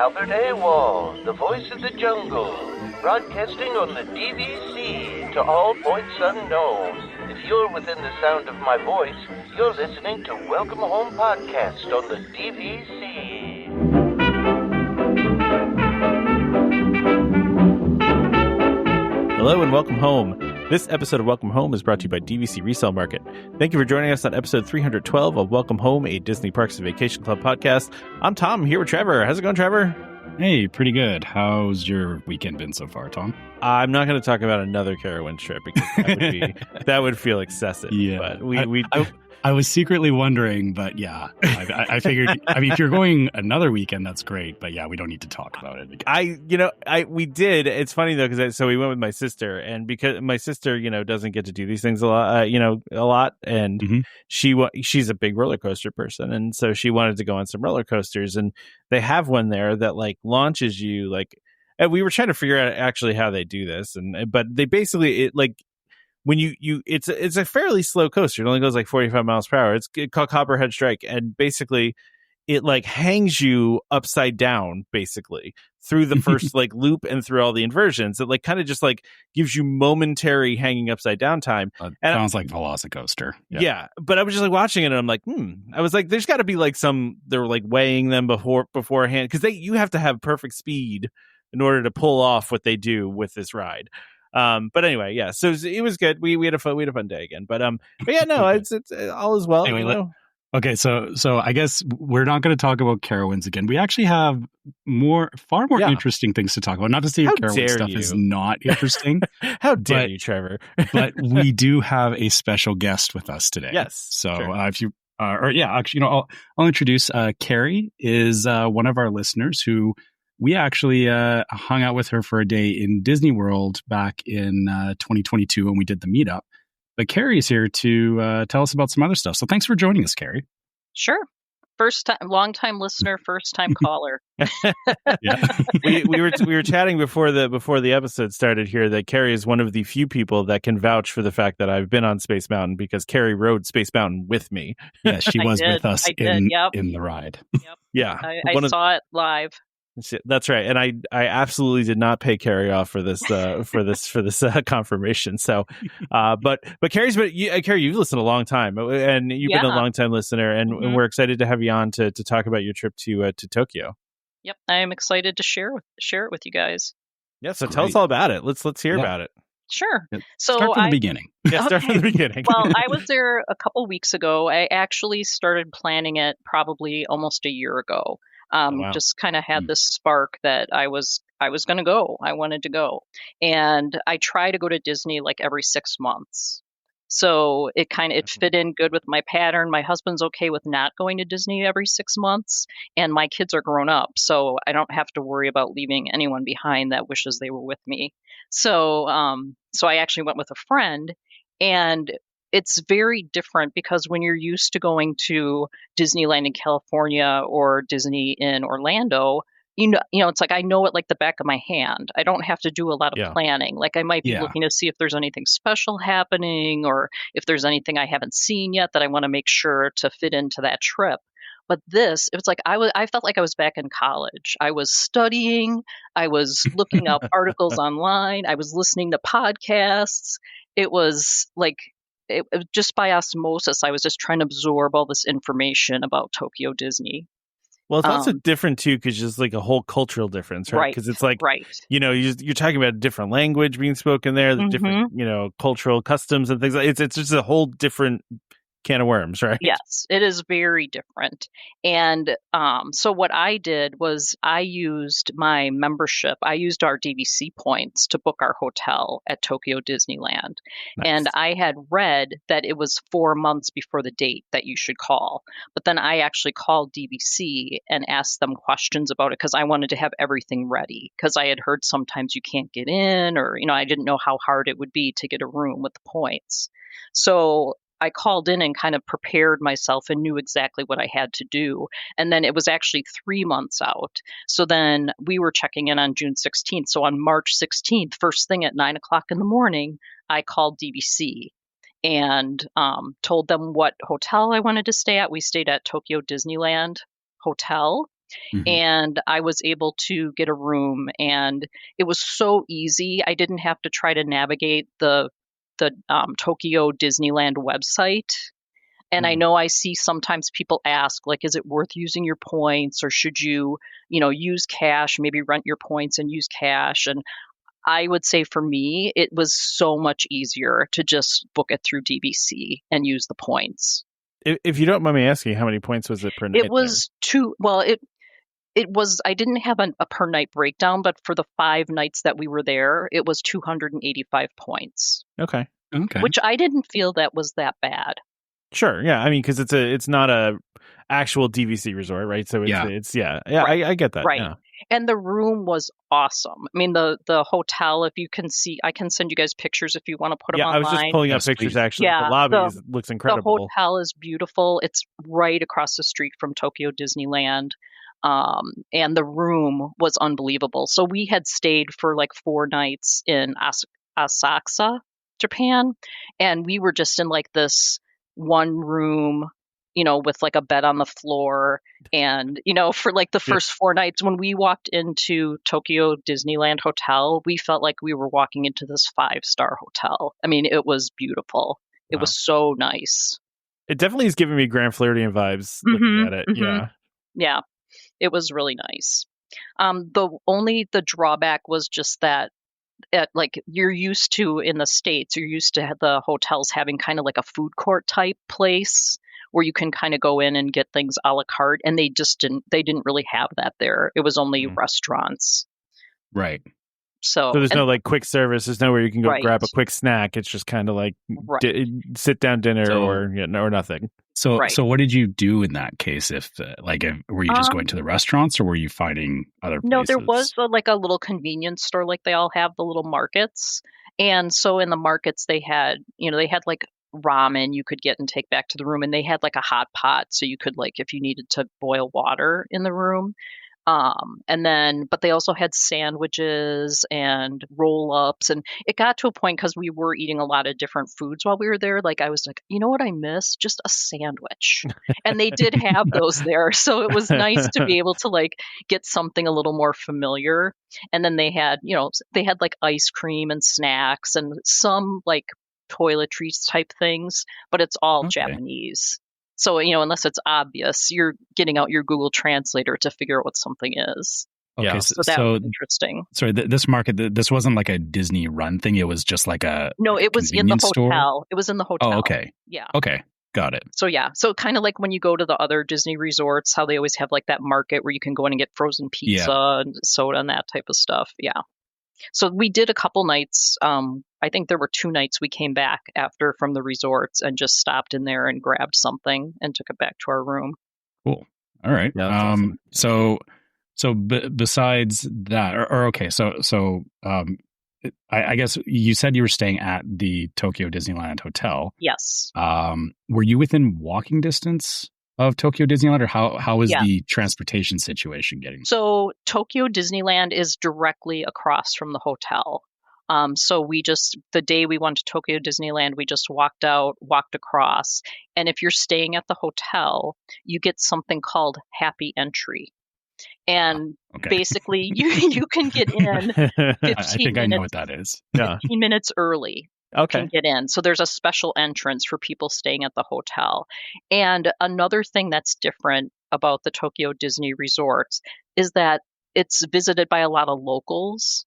Albert Awol, the voice of the jungle, broadcasting on the DVC to all points unknown. If you're within the sound of my voice, you're listening to Welcome Home Podcast on the DVC. Hello and welcome home. This episode of Welcome Home is brought to you by DVC Resale Market. Thank you for joining us on episode 312 of Welcome Home, a Disney Parks and Vacation Club podcast. I'm Tom, here with Trevor. How's it going, Trevor? Hey, pretty good. How's your weekend been so far, Tom? I'm not going to talk about another Carowinds trip because that would feel excessive. Yeah, but I was secretly wondering, but yeah, I figured. I mean, if you're going another weekend, that's great. But yeah, we don't need to talk about it. We did. It's funny though because we went with my sister, and because my sister, doesn't get to do these things a lot, and she's a big roller coaster person, and so she wanted to go on some roller coasters, and they have one there that launches you and we were trying to figure out actually how they do this, but they basically when it's a fairly slow coaster. It only goes 45 miles per hour. It's called Copperhead Strike, and basically it hangs you upside down basically through the first loop and through all the inversions. It kind of just gives you momentary hanging upside down time. Sounds like Velocicoaster. Yeah, but I was just watching it and I'm like, I was there's got to be they're weighing them beforehand because you have to have perfect speed in order to pull off what they do with this ride. But anyway, yeah. So it was good. We had a fun day again. But yeah, no, it's all is well. Anyway, okay. So I guess we're not going to talk about Carowinds again. We actually have far more interesting things to talk about. Not to say Carowinds stuff is not interesting. How dare you, Trevor? But we do have a special guest with us today. Yes. So sure. If you I'll introduce Carrie is one of our listeners who. We actually hung out with her for a day in Disney World back in 2022 when we did the meetup. But Carrie's here to tell us about some other stuff. So thanks for joining us, Carrie. Sure. First time, long time listener, first time caller. Yeah, we were chatting before the episode started here that Carrie is one of the few people that can vouch for the fact that I've been on Space Mountain because Carrie rode Space Mountain with me. Yeah, she was with us in the ride. Yep. Yeah, I saw it live. That's right, and I absolutely did not pay Carrie off for this confirmation. So, but Carrie's been Carrie, you've listened a long time, and you've been a long time listener, and we're excited to have you on to talk about your trip to Tokyo. Yep, I am excited to share it with you guys. Yeah, so tell us all about it. Let's hear about it. Sure. So start from the beginning. Yeah, start from the beginning. Well, I was there a couple weeks ago. I actually started planning it probably almost a year ago. Wow. Just kind of had this spark that I was going to go. I wanted to go. And I try to go to Disney every 6 months. So it fit in good with my pattern. My husband's okay with not going to Disney every 6 months, and my kids are grown up, so I don't have to worry about leaving anyone behind that wishes they were with me. So I actually went with a friend, and it's very different because when you're used to going to Disneyland in California or Disney in Orlando, it's I know it like the back of my hand. I don't have to do a lot of planning. I might be looking to see if there's anything special happening or if there's anything I haven't seen yet that I want to make sure to fit into that trip. But it was I felt like I was back in college. I was studying. I was looking up articles online. I was listening to podcasts. It was just by osmosis, I was just trying to absorb all this information about Tokyo Disney. Well, it's also different too, because just a whole cultural difference, right? Because it's you're talking about a different language being spoken there, the different cultural customs and things. It's just a whole different can of worms, right? Yes, it is very different. And so what I did was I used my membership. I used our DVC points to book our hotel at Tokyo Disneyland. Nice. And I had read that it was 4 months before the date that you should call. But then I actually called DVC and asked them questions about it because I wanted to have everything ready because I had heard sometimes you can't get in or, I didn't know how hard it would be to get a room with the points. So I called in and kind of prepared myself and knew exactly what I had to do. And then it was actually 3 months out. So then we were checking in on June 16th. So on March 16th, first thing at 9 o'clock in the morning, I called DVC and told them what hotel I wanted to stay at. We stayed at Tokyo Disneyland Hotel. And I was able to get a room, and it was so easy. I didn't have to try to navigate the Tokyo Disneyland website. And I know I see sometimes people ask, like, is it worth using your points, or should you, use cash, maybe rent your points and use cash? And I would say for me, it was so much easier to just book it through DVC and use the points. If you don't mind me asking, how many points was it per night? It was it was, I didn't have a per night breakdown, but for the 5 nights that we were there, it was 285 points. Okay. Which I didn't feel that was that bad. Sure. Yeah. I mean, because it's not a actual DVC resort, right? So it's right. I get that. Right. Yeah. And the room was awesome. I mean, the hotel, if you can see, I can send you guys pictures if you want to put them online. Yeah, I was just pulling up pictures, actually. Yeah, the lobby looks incredible. The hotel is beautiful. It's right across the street from Tokyo Disneyland. And the room was unbelievable. So we had stayed for like 4 nights in Asakusa, Japan. And we were just in like this one room, with like a bed on the floor. And, for like the first 4 nights, when we walked into Tokyo Disneyland Hotel, we felt like we were walking into this 5-star hotel. I mean, it was beautiful. It was so nice. It definitely is giving me Grand Floridian vibes looking at it. Yeah. Yeah. It was really nice. The drawback was just that like you're used to in the States, you're used to the hotels having kind of like a food court type place where you can kind of go in and get things a la carte, and they didn't really have that there. It was only restaurants. Right. So there's no like quick service. There's nowhere you can go grab a quick snack. It's just kind of like sit down dinner or nothing. So what did you do in that case? Were you just going to the restaurants, or were you finding other places? No, there was like a little convenience store, like they all have the little markets. And so in the markets they had like ramen you could get and take back to the room, and they had like a hot pot, so you could, like, if you needed to boil water in the room. But they also had sandwiches and roll-ups, and it got to a point, because we were eating a lot of different foods while we were there. Like, I was like, you know what I miss? Just a sandwich. And they did have those there. So it was nice to be able to like get something a little more familiar. And then they had like ice cream and snacks and some like toiletries type things, but it's all Japanese. So, unless it's obvious, you're getting out your Google Translator to figure out what something is. Okay, so that was interesting. Sorry, this market, this wasn't like a Disney run thing. It was just like a no. It was in the hotel. Store? It was in the hotel. Oh, okay. Yeah. Okay, got it. So kind of like when you go to the other Disney resorts, how they always have like that market where you can go in and get frozen pizza and soda and that type of stuff. Yeah. So we did a couple nights. I think there were 2 nights we came back after from the resorts and just stopped in there and grabbed something and took it back to our room. Cool. All right. Yeah, awesome. So besides that, I guess you said you were staying at the Tokyo Disneyland Hotel. Yes. Were you within walking distance of Tokyo Disneyland, or how was the transportation situation getting? So Tokyo Disneyland is directly across from the hotel. So the day we went to Tokyo Disneyland, we just walked across. And if you're staying at the hotel, you get something called Happy Entry. And basically you can get in 15 I think I know what that is. 15 minutes early. Okay. Can get in. So there's a special entrance for people staying at the hotel. And another thing that's different about the Tokyo Disney resorts is that it's visited by a lot of locals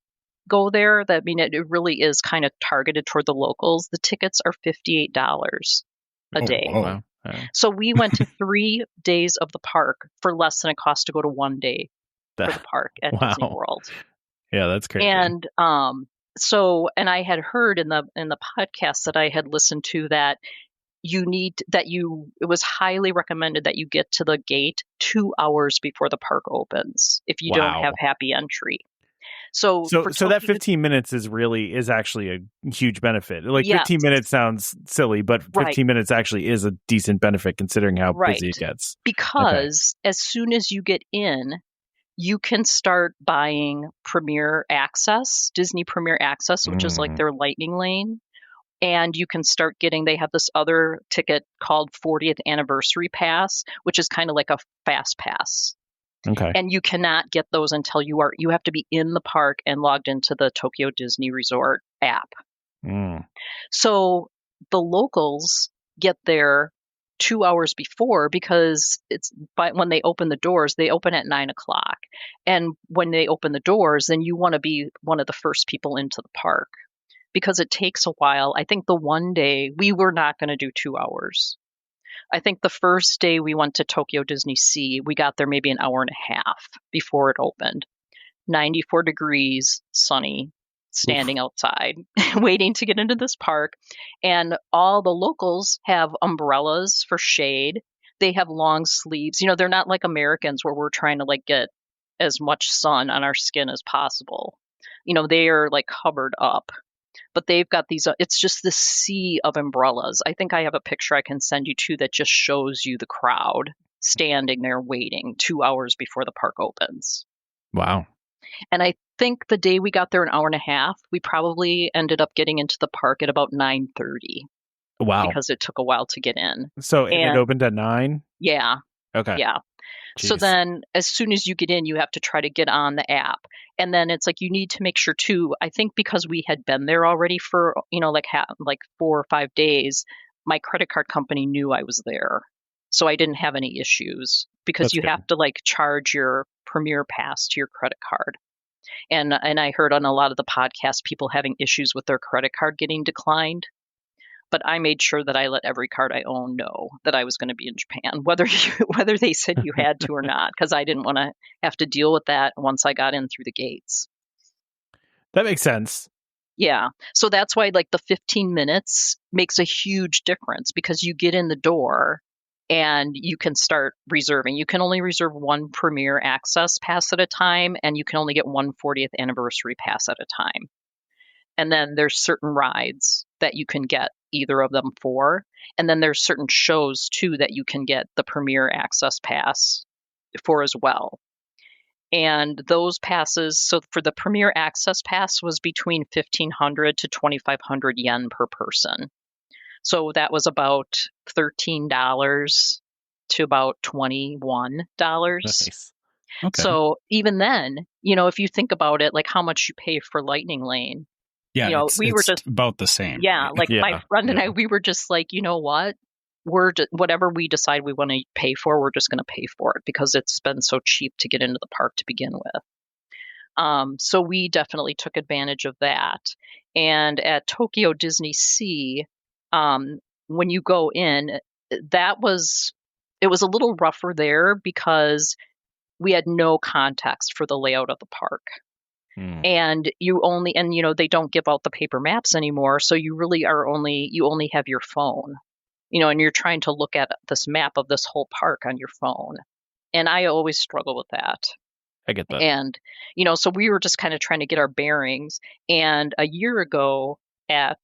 go there. It really is kind of targeted toward the locals. The tickets are $58 a day. Wow. So we went to 3 days of the park for less than it cost to go to 1 day for the park at Disney World. Yeah, that's crazy. And and I had heard in the podcast that I had listened to that it was highly recommended that you get to the gate 2 hours before the park opens if you don't have Happy Entry. So that 15 minutes is actually a huge benefit. Like 15 minutes sounds silly, but 15 minutes actually is a decent benefit considering how busy it gets. Because as soon as you get in, you can start buying Premier Access, Disney Premier Access, which is like their lightning lane. And you can start they have this other ticket called 40th Anniversary Pass, which is kind of like a fast pass. Okay. And you cannot get those until you have to be in the park and logged into the Tokyo Disney Resort app. So the locals get there 2 hours before, because when they open the doors, they open at 9:00. And when they open the doors, then you want to be one of the first people into the park, because it takes a while. I think the one day we were not going to do 2 hours. I think the first day we went to Tokyo Disney Sea, we got there maybe an hour and a half before it opened. 94 degrees, sunny, standing outside, waiting to get into this park. And all the locals have umbrellas for shade. They have long sleeves. They're not like Americans where we're trying to like get as much sun on our skin as possible. They are like covered up. But they've got these, it's just this sea of umbrellas. I think I have a picture I can send you to that just shows you the crowd standing there waiting 2 hours before the park opens. Wow. And I think the day we got there an hour and a half, we probably ended up getting into the park at about 9:30. Wow. Because it took a while to get in. So it opened at 9? Yeah. Okay. Yeah. Jeez. So then as soon as you get in, you have to try to get on the app. And then it's like you need to make sure too, I think because we had been there already for, like 4 or 5 days, my credit card company knew I was there. So I didn't have any issues, because That's you good. have to like charge your Premier Pass to your credit card. And I heard on a lot of the podcasts people having issues with their credit card getting declined. But I made sure that I let every card I own know that I was going to be in Japan, whether they said you had to or not, because I didn't want to have to deal with that once I got in through the gates. That makes sense. Yeah. So that's why like the 15 minutes makes a huge difference, because you get in the door and you can start reserving. You can only reserve one Premier Access Pass at a time, and you can only get one 40th Anniversary Pass at a time. And then there's certain rides that you can get either of them for. And then there's certain shows too that you can get the Premier Access Pass for as well. And those passes, so for the Premier Access Pass was between 1,500 to 2,500 yen per person. So that was about $13 to about $21. Nice. Okay. So even then, if you think about it, like how much you pay for Lightning Lane, yeah, we were just about the same. Yeah, right? like my friend and I, we were just like, you know what? Whatever we decide we want to pay for, we're just going to pay for it, because it's been so cheap to get into the park to begin with. So we definitely took advantage of that. And at Tokyo Disney Sea, when you go in, it was a little rougher there, because we had no context for the layout of the park. And you only they don't give out the paper maps anymore, so you really you only have your phone, and you're trying to look at this map of this whole park on your phone. And I always struggle with that. I get that. And so we were just kind of trying to get our bearings. And a year ago at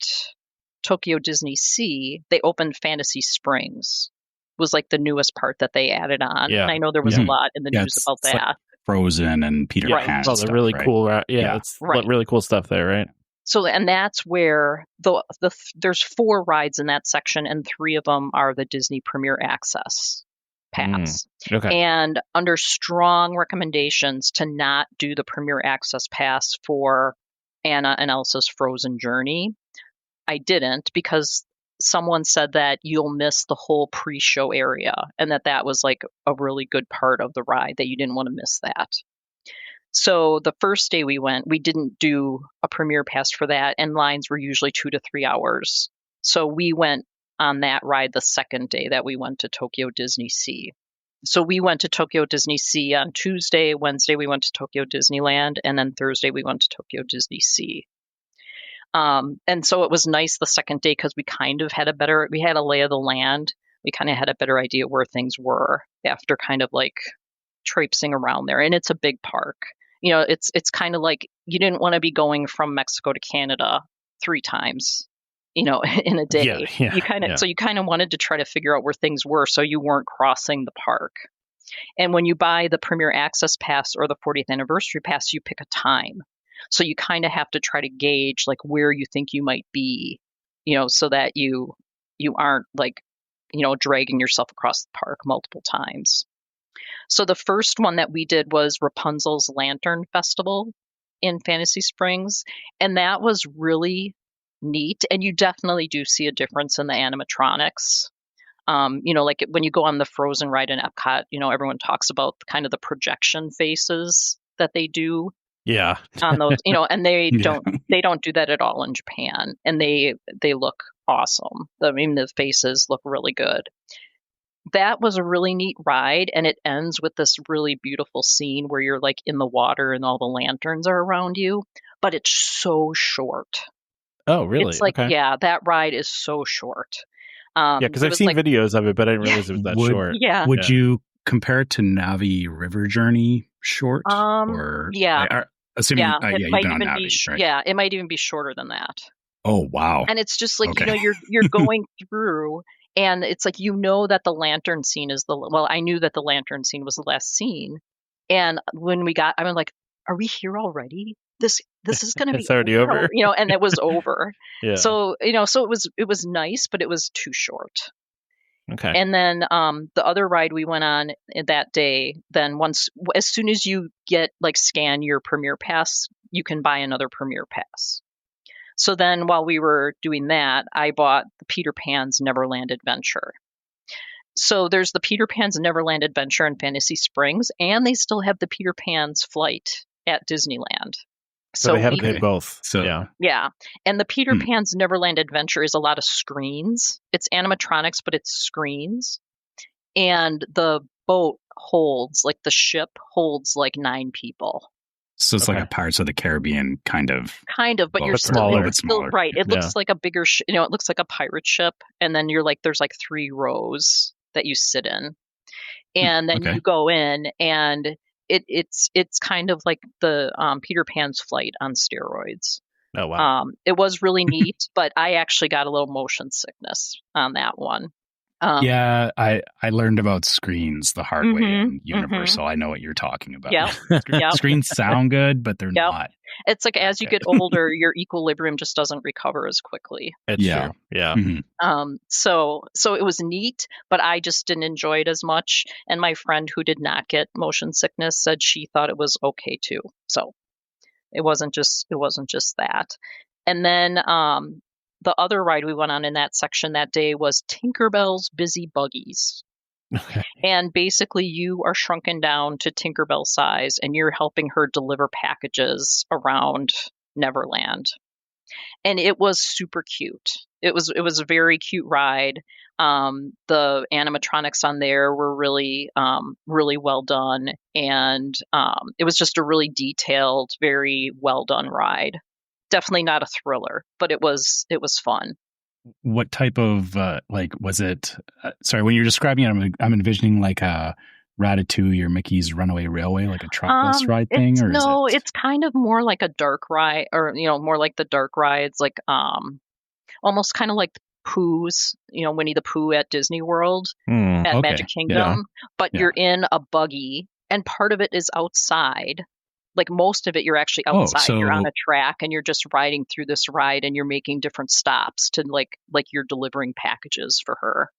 Tokyo Disney Sea, they opened Fantasy Springs. Was like the newest part that they added on. Yeah. And I know there was a lot in the news about that. Like Frozen and Peter Pan. Well, they're really cool. It's really cool stuff there, right? So, and that's where there's 4 rides in that section, and 3 of them are the Disney Premier Access Pass. Okay. And under strong recommendations to not do the Premier Access Pass for Anna and Elsa's Frozen Journey, I didn't, because someone said that you'll miss the whole pre-show area, and that was like a really good part of the ride, that you didn't want to miss that. So the first day we went, we didn't do a Premier Pass for that, and lines were usually 2 to 3 hours. So we went on that ride the second day that we went to Tokyo Disney Sea. So we went to Tokyo Disney Sea on Tuesday. Wednesday we went to Tokyo Disneyland, and then Thursday we went to Tokyo Disney Sea. And so it was nice the second day, because we kind of had we had a lay of the land. We kind of had a better idea where things were after kind of like traipsing around there. And it's a big park. It's kind of like you didn't want to be going from Mexico to Canada 3 times, in a day. So you kind of wanted to try to figure out where things were, so you weren't crossing the park. And when you buy the Premier Access Pass or the 40th Anniversary Pass, you pick a time. So you kind of have to try to gauge like where you think you might be, so that you aren't like, dragging yourself across the park multiple times. So the first one that we did was Rapunzel's Lantern Festival in Fantasy Springs, and that was really neat. And you definitely do see a difference in the animatronics. Like when you go on the Frozen ride in Epcot, everyone talks about kind of the projection faces that they do Yeah. on those, and they Yeah. don't do that at all in Japan, and they look awesome. I mean, the faces look really good. That was a really neat ride, and it ends with this really beautiful scene where you're like in the water and all the lanterns are around you, but it's so short. Oh, really? It's like, Okay. yeah, that ride is so short. Yeah, because it I've was seen like, videos of it, but I didn't realize it was that short. yeah. Would you compare it to Navi River Journey short? Or Yeah. assuming Yeah, you've been on Navi, right? yeah, it might even be shorter than that. Oh, wow. And it's just like, Okay. you're going through, and it's like, that the lantern scene is I knew that the lantern scene was the last scene. And when I was like, are we here already? This is going to be It's already over. and it was over. Yeah. So, so it was nice, but it was too short. Okay. And then the other ride we went on that day, then as soon as you scan your Premier Pass, you can buy another Premier Pass. So then while we were doing that, I bought the Peter Pan's Neverland Adventure. So there's the Peter Pan's Neverland Adventure in Fantasy Springs, and they still have the Peter Pan's flight at Disneyland. So they have both. So yeah. And the Peter Pan's Neverland Adventure is a lot of screens. It's animatronics, but it's screens. And the boat the ship holds 9 people. So it's like a Pirates of the Caribbean kind of, but you're smaller. It's still right. It looks like a bigger, it looks like a pirate ship, and then there's 3 rows that you sit in, and then you go in, and it's kind of like the Peter Pan's flight on steroids. Oh wow! It was really neat, but I actually got a little motion sickness on that one. Yeah, I learned about screens the hard way in Universal. I know what you're talking about. Yeah. Screens sound good, but they're not. It's like as you get older, your equilibrium just doesn't recover as quickly. It's true. Yeah. Mm-hmm. So it was neat, but I just didn't enjoy it as much. And my friend who did not get motion sickness said she thought it was okay too. So it wasn't just that. And then the other ride we went on in that section that day was Tinkerbell's Busy Buggies. Okay. And basically you are shrunken down to Tinkerbell size, and you're helping her deliver packages around Neverland. And it was super cute. It was a very cute ride. The animatronics on there were really well done, and it was just a really detailed, very well done ride. Definitely not a thriller, but it was fun. What type of was it? Sorry, when you're describing it, I'm envisioning like a Ratatouille or Mickey's Runaway Railway, like a trackless ride thing, or it's kind of more like a dark ride, or more like the dark rides, like almost kind of like Pooh's, Winnie the Pooh at Disney World at Magic Kingdom, but you're in a buggy, and part of it is outside. Like most of it, you're actually outside. So you're on a track, and you're just riding through this ride, and you're making different stops to like you're delivering packages for her.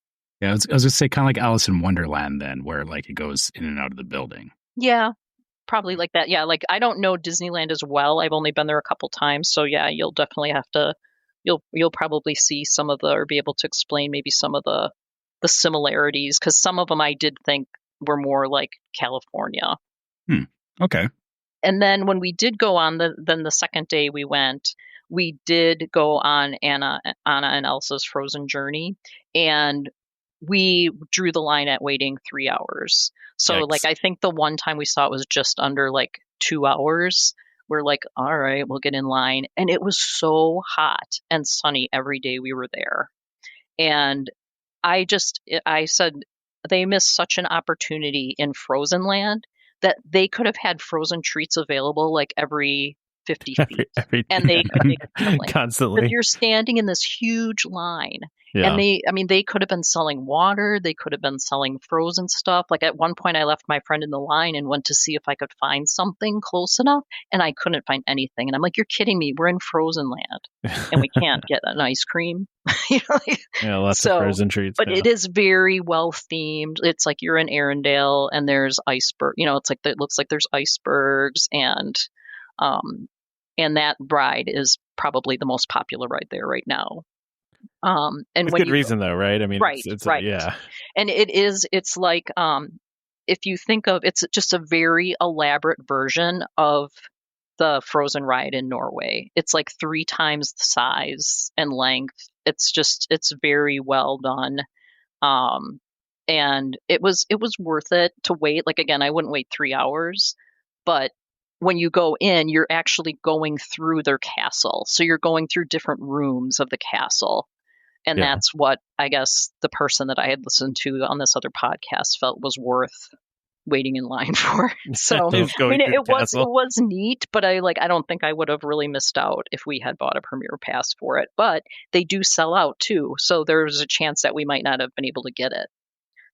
Yeah, I was going to say kind of like Alice in Wonderland then, where like it goes in and out of the building. Yeah, probably like that. Yeah, like I don't know Disneyland as well. I've only been there a couple times, so yeah, you'll definitely have to. You'll probably see some of or be able to explain maybe some of the similarities, because some of them I did think were more like California. Okay. And then when we did go on the second day we did go on Anna and Elsa's Frozen Journey, and we drew the line at waiting 3 hours. So Yikes. I think the one time we saw it was just under 2 hours. We're like, all right, we'll get in line. And it was so hot and sunny every day we were there. And I said they missed such an opportunity in Frozen Land that they could have had frozen treats available every 50 feet. And they could make a killing. constantly. But you're standing in this huge line. Yeah. And they could have been selling water. They could have been selling frozen stuff. Like at one point, I left my friend in the line and went to see if I could find something close enough. And I couldn't find anything. And I'm like, you're kidding me. We're in frozen land and we can't get an ice cream. Yeah, lots of frozen treats. But it is very well themed. It's like you're in Arendelle and there's iceberg. It's like it looks like there's icebergs and that ride is probably the most popular ride there right now. And with when good reason though, right? I mean, right, it's right. Yeah. And it's like, if you think of, it's just a very elaborate version of the Frozen ride in Norway. It's like 3 times the size and length. It's very well done. And it was worth it to wait. Like, again, I wouldn't wait 3 hours, but when you go in, you're actually going through their castle. So you're going through different rooms of the castle. And that's what I guess the person that I had listened to on this other podcast felt was worth waiting in line for. So it was neat, but I don't think I would have really missed out if we had bought a Premier Pass for it. But they do sell out too, so there's a chance that we might not have been able to get it.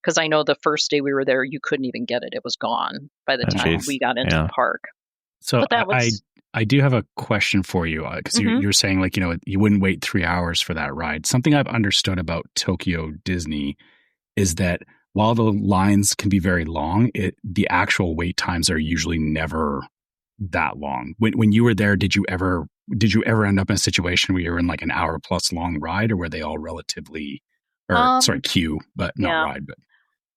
Because I know the first day we were there, you couldn't even get it; it was gone by the time we got into the park. So I do have a question for you because you're saying you wouldn't wait 3 hours for that ride. Something I've understood about Tokyo Disney is that while the lines can be very long, the actual wait times are usually never that long. When you were there, did you ever end up in a situation where you were in like an hour plus long ride, or were they all relatively queue, but not ride? But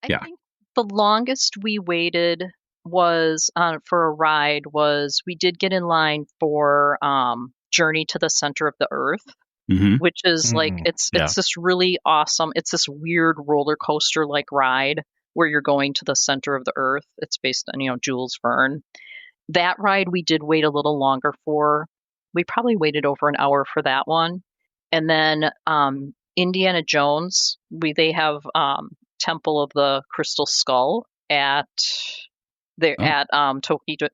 I think the longest we waited was for a ride was we did get in line for Journey to the Center of the Earth, which is it's this really awesome. It's this weird roller coaster like ride where you're going to the center of the Earth. It's based on Jules Verne. That ride we did wait a little longer for. We probably waited over an hour for that one, and then Indiana Jones. They have Temple of the Crystal Skull at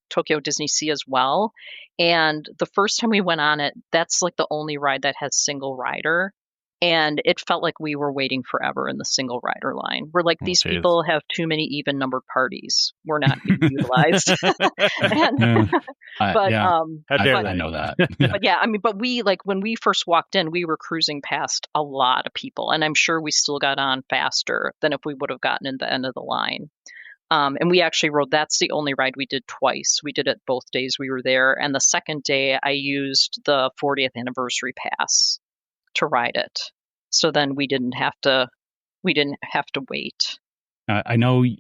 Tokyo Disney Sea as well. And the first time we went on it, that's like the only ride that has single rider. And it felt like we were waiting forever in the single rider line. We're like, these people have too many even numbered parties. We're not being utilized. How dare I know that. But we when we first walked in, we were cruising past a lot of people. And I'm sure we still got on faster than if we would have gotten in the end of the line. And we actually that's the only ride we did twice. We did it both days we were there. And the second day I used the 40th anniversary pass to ride it. So then we didn't have to wait. I know you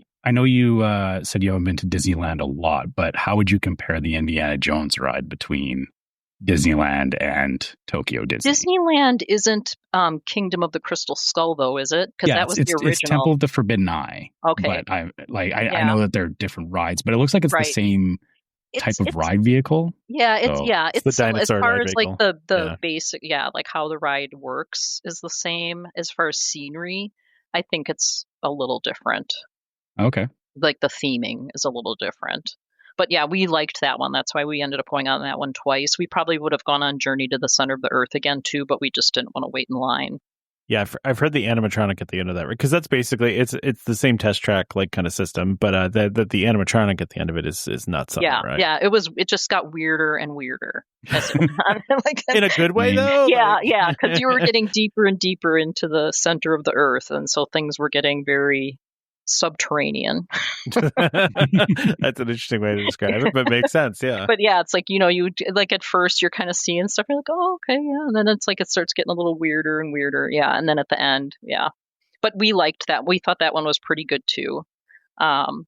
said you haven't been to Disneyland a lot, but how would you compare the Indiana Jones ride between Disneyland and Tokyo Disney? Disneyland isn't Kingdom of the Crystal Skull, though, is it? Because that was the original. It's Temple of the Forbidden Eye. Okay, but I know that they're different rides, but it looks like it's the same type of ride vehicle. Yeah, it's the dinosaur as far ride as vehicle. like the basic, like how the ride works is the same. As far as scenery, I think it's a little different. Okay, like the theming is a little different. But yeah, we liked that one. That's why we ended up going on that one twice. We probably would have gone on Journey to the Center of the Earth again too, but we just didn't want to wait in line. Yeah, I've heard the animatronic at the end of that, because that's basically it's the same test track like kind of system, but the animatronic at the end of it is nuts. Right? Yeah, it just got weirder and weirder as it went on. In a good way though. Yeah, because you were getting deeper and deeper into the center of the Earth, and so things were getting very subterranean. That's an interesting way to describe it, but makes sense. Yeah. But yeah, it's like, you like at first you're kind of seeing stuff, you're like, oh, okay, yeah, and then it's like it starts getting a little weirder and weirder, yeah, and then at the end, yeah. But we liked that. We thought that one was pretty good too, and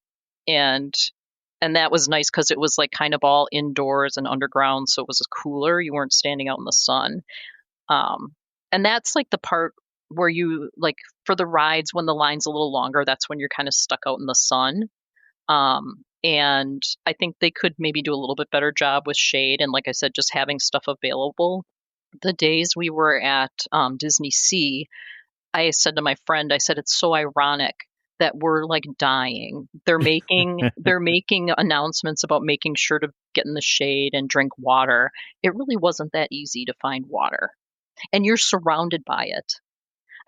that was nice because it was like kind of all indoors and underground, so it was cooler. You weren't standing out in the sun, and that's like the part where you like for the rides when the line's a little longer, that's when you're kind of stuck out in the sun. And I think they could maybe do a little bit better job with shade. And like I said, just having stuff available. The days we were at Disney Sea, I said to my friend, I said, it's so ironic that were like dying. They're making announcements about making sure to get in the shade and drink water. It really wasn't that easy to find water, and you're surrounded by it.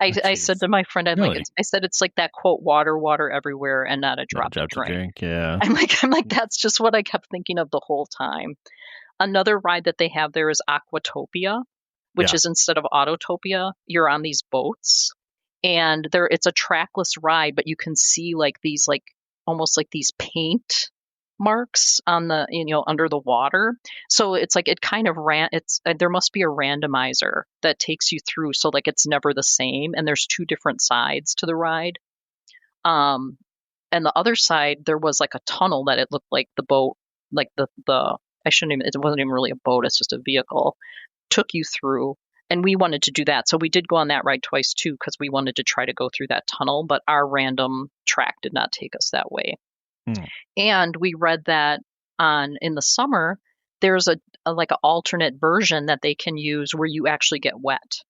I said to my friend, Really? I said it's like that quote, water everywhere, and not a drop to drink. Yeah. I'm like that's just what I kept thinking of the whole time. Another ride that they have there is Aquatopia, which is instead of Autotopia, you're on these boats, and it's a trackless ride, but you can see like these like almost like these paint marks on the under the water. So it's like it kind of there must be a randomizer that takes you through, so like it's never the same, and there's two different sides to the ride. And the other side there was like a tunnel that it looked like the boat, like the it wasn't even really a boat, it's just a vehicle, took you through. And we wanted to do that. So we did go on that ride twice too, because we wanted to try to go through that tunnel, but our random track did not take us that way. And we read that in the summer, there's a like an alternate version that they can use where you actually get wet.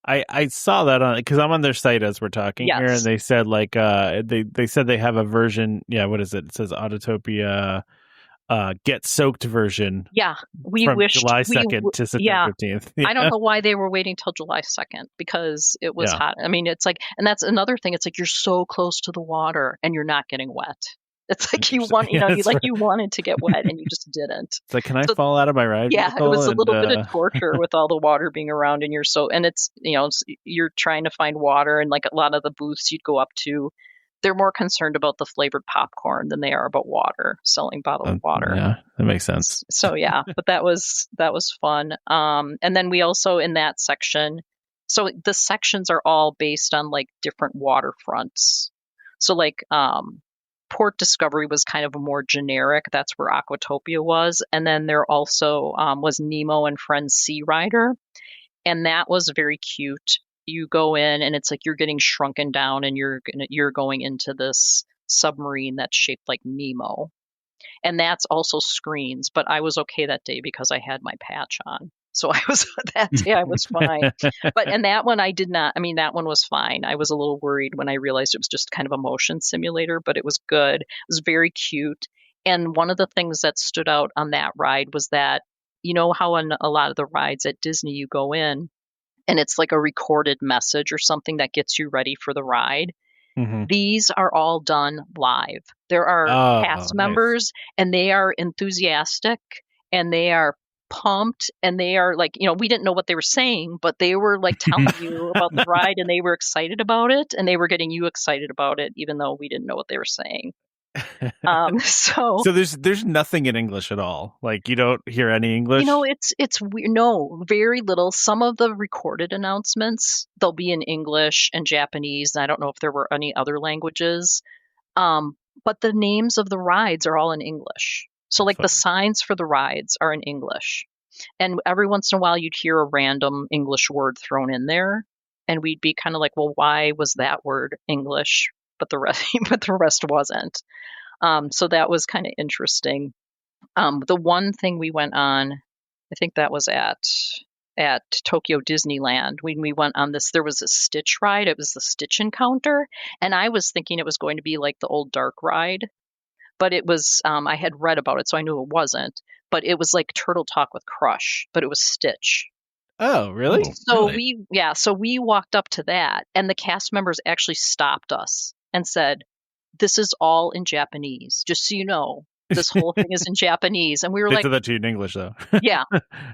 I saw that on, because I'm on their site as we're talking here, and they said like they said they have a version. Yeah, what is it? It says Autotopia get soaked version. Yeah, we from wished July 2nd to September 15th. Yeah. I don't know why they were waiting till July 2nd, because it was hot. I mean, it's like, and that's another thing. It's like you're so close to the water and you're not getting wet. It's like you wanted to get wet and you just didn't. It's like, can I fall out of my ride? Yeah, it was a little bit of torture with all the water being around, and it's you're trying to find water, and like a lot of the booths you'd go up to, they're more concerned about the flavored popcorn than they are about water, selling bottled water. Yeah, that makes sense. So yeah, but that was fun. And then we also in that section, so the sections are all based on like different waterfronts. So like Port Discovery was kind of a more generic. That's where Aquatopia was. And then there also was Nemo and Friends Sea Rider. And that was very cute. You go in and it's like you're getting shrunken down, and you're going into this submarine that's shaped like Nemo. And that's also screens, but I was okay that day because I had my patch on. So that day I was fine. And that one that one was fine. I was a little worried when I realized it was just kind of a motion simulator, but it was good. It was very cute. And one of the things that stood out on that ride was that, you know how on a lot of the rides at Disney you go in and it's like a recorded message or something that gets you ready for the ride. Mm-hmm. These are all done live. There are cast members, and they are enthusiastic, and they are pumped, and they are like, we didn't know what they were saying, but they were like telling you about the ride, and they were excited about it, and they were getting you excited about it, even though we didn't know what they were saying. So there's nothing in English at all. Like, you don't hear any English. It's weird. No, very little. Some of the recorded announcements, they'll be in English and Japanese. I don't know if there were any other languages. But the names of the rides are all in English. So like the signs for the rides are in English. And every once in a while you'd hear a random English word thrown in there, and we'd be kind of like, well, why was that word English, but the rest wasn't. So that was kind of interesting. The one thing we went on, I think that was at Tokyo Disneyland, when we went on this, there was a Stitch ride. It was the Stitch Encounter, and I was thinking it was going to be like the old dark ride, but it was, I had read about it, so I knew it wasn't, but it was like Turtle Talk with Crush, but it was Stitch. Oh, really? So we walked up to that, and the cast members actually stopped us and said, "This is all in Japanese, just so you know. This whole thing is in Japanese." And we were they like, said that to you in English, though. Yeah.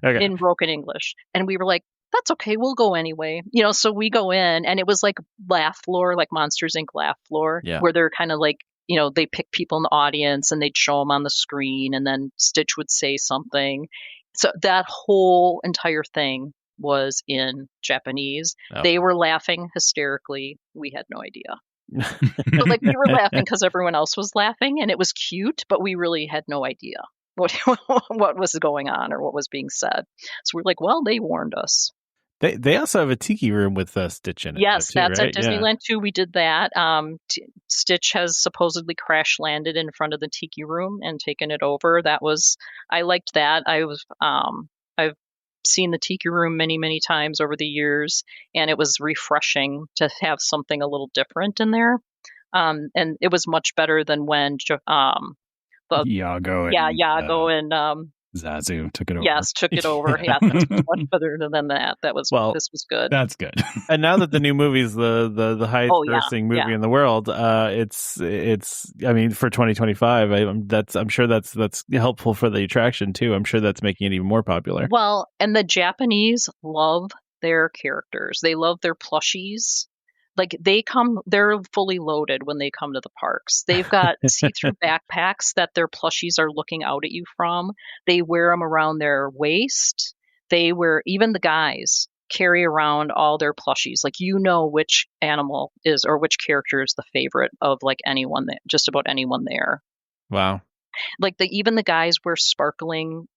Okay. In broken English. And we were like, that's okay, we'll go anyway. So we go in, and it was like laugh floor, like Monsters Inc. laugh floor, where they're kind of like, they pick people in the audience and they'd show them on the screen, and then Stitch would say something. So that whole entire thing was in Japanese. Oh. They were laughing hysterically. We had no idea. So like we were laughing because everyone else was laughing, and it was cute, but we really had no idea what was going on or what was being said. So we're like, well, they warned us. They also have a tiki room with Stitch in it. Yes, too, that's right? at Disneyland too. We did that. Stitch has supposedly crash landed in front of the tiki room and taken it over. I liked that. I've seen the tiki room many, many times over the years, and it was refreshing to have something a little different in there. And it was much better than when Iago Iago and Zazu took it over. Yes, took it over. Yeah, this was much better than that. This was good. That's good. And now that the new movie's the highest grossing movie in the world, it's I mean, for 2025, I'm sure that's helpful for the attraction too. I'm sure that's making it even more popular. Well, and the Japanese love their characters. They love their plushies. Like they're fully loaded when they come to the parks. They've got see-through backpacks that their plushies are looking out at you from. They wear them around their waist. Even the guys carry around all their plushies. Like, which animal is or which character is the favorite of like anyone there, just about anyone there. Wow. Like even the guys wear sparkling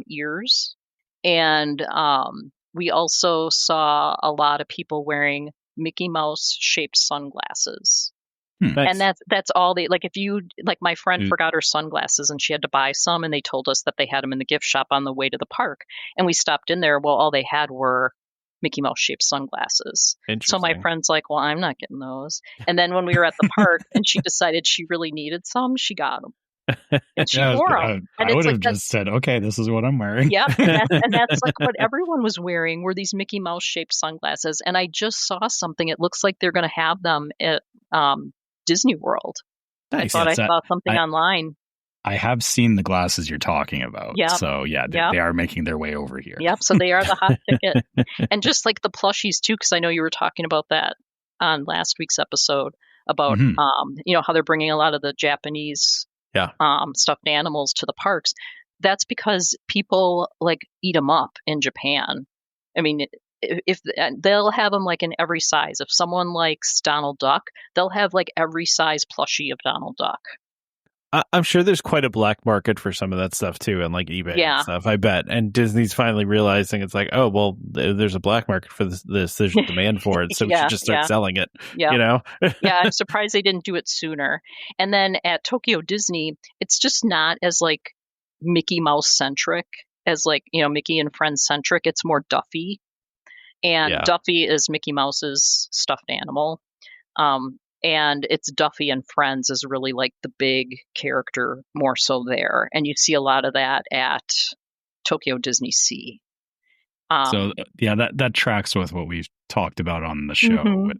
ears. And we also saw a lot of people wearing Mickey Mouse shaped sunglasses. Nice. And that's all my friend forgot her sunglasses and she had to buy some, and they told us that they had them in the gift shop on the way to the park. And we stopped in there. Well, all they had were Mickey Mouse shaped sunglasses. So my friend's like, well, I'm not getting those. And then when we were at the park and she decided she really needed some, she got them. And she wore them. I would have just said, okay, this is what I'm wearing. Yep. And that's like what everyone was wearing were these Mickey Mouse shaped sunglasses. And I just saw something. It looks like they're going to have them at Disney World. Nice. I saw something online. I have seen the glasses you're talking about. Yep. So they are making their way over here. Yep. So they are the hot ticket. And just like the plushies too, because I know you were talking about that on last week's episode about, how they're bringing a lot of the Japanese stuffed animals to the parks. That's because people like eat them up in Japan. I mean, if they'll have them like in every size. If someone likes Donald Duck, they'll have like every size plushie of Donald Duck. I'm sure there's quite a black market for some of that stuff too, and like eBay and stuff, I bet. And Disney's finally realizing it's like, oh, well, there's a black market for this. There's a demand for it, so we should just start selling it. Yeah. You know? Yeah, I'm surprised they didn't do it sooner. And then at Tokyo Disney, it's just not as like Mickey Mouse centric as like, Mickey and Friends centric. It's more Duffy. And Duffy is Mickey Mouse's stuffed animal. And it's Duffy and Friends is really like the big character more so there. And you see a lot of that at Tokyo Disney Sea. That tracks with what we've talked about on the show.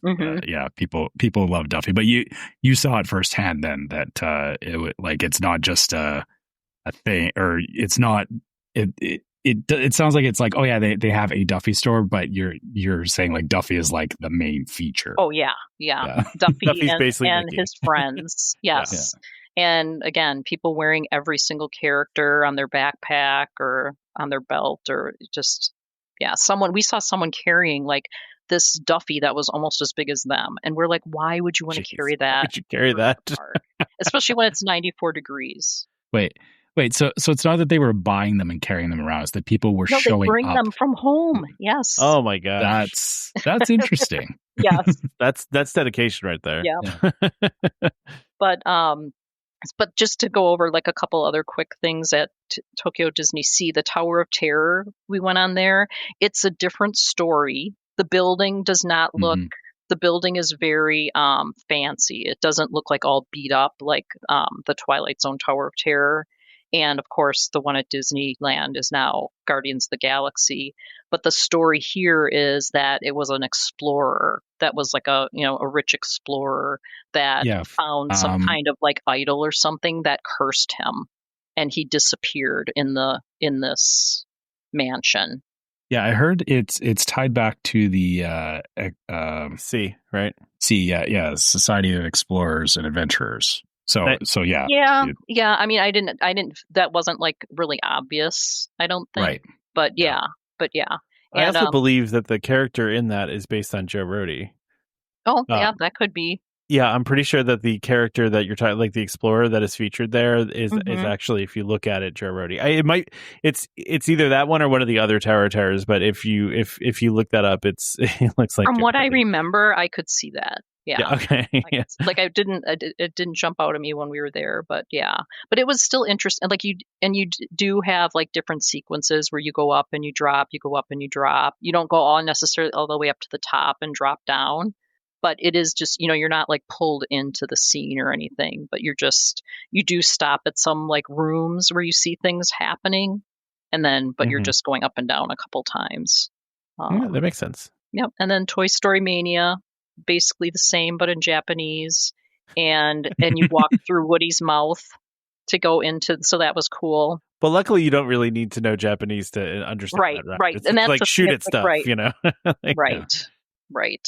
People love Duffy, but you saw it firsthand then that it's not just a thing, or it's not it sounds like it's like, oh yeah, they have a Duffy store, but you're saying like Duffy is like the main feature. Oh yeah. Duffy and his friends. Yes. Yeah. And again, people wearing every single character on their backpack or on their belt, or just we saw someone carrying like this Duffy that was almost as big as them, and we're like, why would you want to carry that? Why would you carry that? Especially when it's 94 degrees. Wait, so it's not that they were buying them and carrying them around; it's that people were showing up. They bring them from home. Yes. Oh my gosh, that's interesting. Yes, that's dedication right there. Yeah. But just to go over like a couple other quick things at Tokyo Disney Sea, the Tower of Terror, we went on there. It's a different story. The building does not look. The building is very fancy. It doesn't look like all beat up like the Twilight Zone Tower of Terror. And of course, the one at Disneyland is now Guardians of the Galaxy. But the story here is that it was an explorer that was like a rich explorer that found some kind of like idol or something that cursed him, and he disappeared in this mansion. Yeah, I heard it's tied back to the Sea, right? Sea, Society of Explorers and Adventurers. Yeah. I mean, I didn't. That wasn't like really obvious, I don't think. Right. But yeah. I also believe that the character in that is based on Joe Rohde. Oh, yeah, that could be. Yeah, I'm pretty sure that the character that you're talking, like the explorer that is featured there, is actually, if you look at it, Joe Rohde. It's either that one or one of the other Tower of Terrors. But if you look that up, it looks like. From Joe what Rohde. I remember, I could see that. Yeah. Okay. Like it didn't jump out at me when we were there, but but it was still interesting. Like you do have like different sequences where you go up and you drop, you go up and you drop. You don't go necessarily all the way up to the top and drop down. but it is just, you're not like pulled into the scene or anything, but you do stop at some like rooms where you see things happening, and then, but you're just going up and down a couple times. Yeah, that makes sense. Yep. And then Toy Story Mania, basically the same, but in Japanese. And you walk through Woody's mouth to go into, so that was cool. But luckily, you don't really need to know Japanese to understand that, right? Right. It's and that's like shoot at like, stuff, right. Like, Right.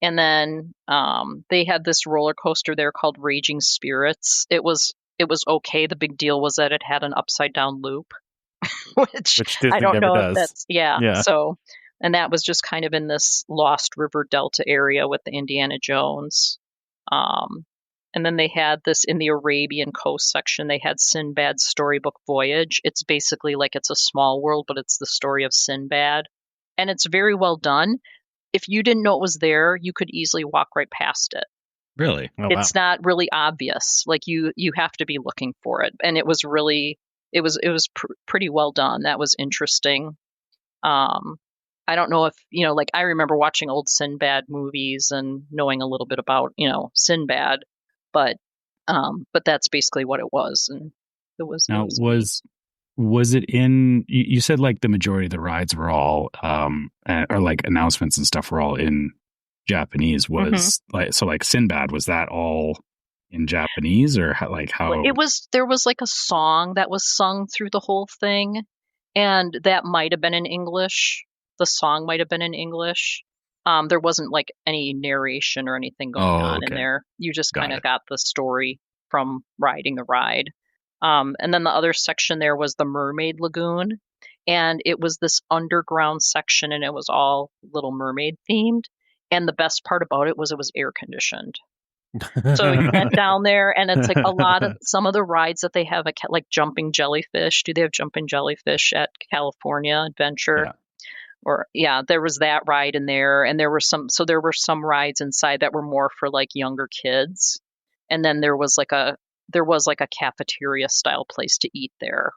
And then they had this roller coaster there called Raging Spirits. It was okay. The big deal was that it had an upside down loop, which Disney I don't never know does. if that's So, and that was just kind of in this Lost River Delta area with the Indiana Jones. And then they had this in the Arabian Coast section. They had Sinbad's Storybook Voyage. It's basically like it's a small world, but it's the story of Sinbad. And it's very well done. If you didn't know it was there, you could easily walk right past it. Really? Oh, it's not really obvious. Like you have to be looking for it. And it was really, it was pretty well done. That was interesting. I don't know if, like I remember watching old Sinbad movies and knowing a little bit about, Sinbad, but that's basically what it was. And it was. Now, was it in, you said like the majority of the rides were all, or like announcements and stuff were all in Japanese. Was like Sinbad, was that all in Japanese, or how? There was like a song that was sung through the whole thing, and that might have been in English. The song might have been in English. There wasn't like any narration or anything going on in there. You just kind of got the story from riding the ride. And then the other section there was the Mermaid Lagoon, and it was this underground section, and it was all Little Mermaid themed. And the best part about it was air conditioned. So you went down there, and it's like some of the rides that they have, like jumping jellyfish. Do they have jumping jellyfish at California Adventure? Yeah. Or there was that ride in there, and there were some rides inside that were more for like younger kids, and then there was like a cafeteria style place to eat there.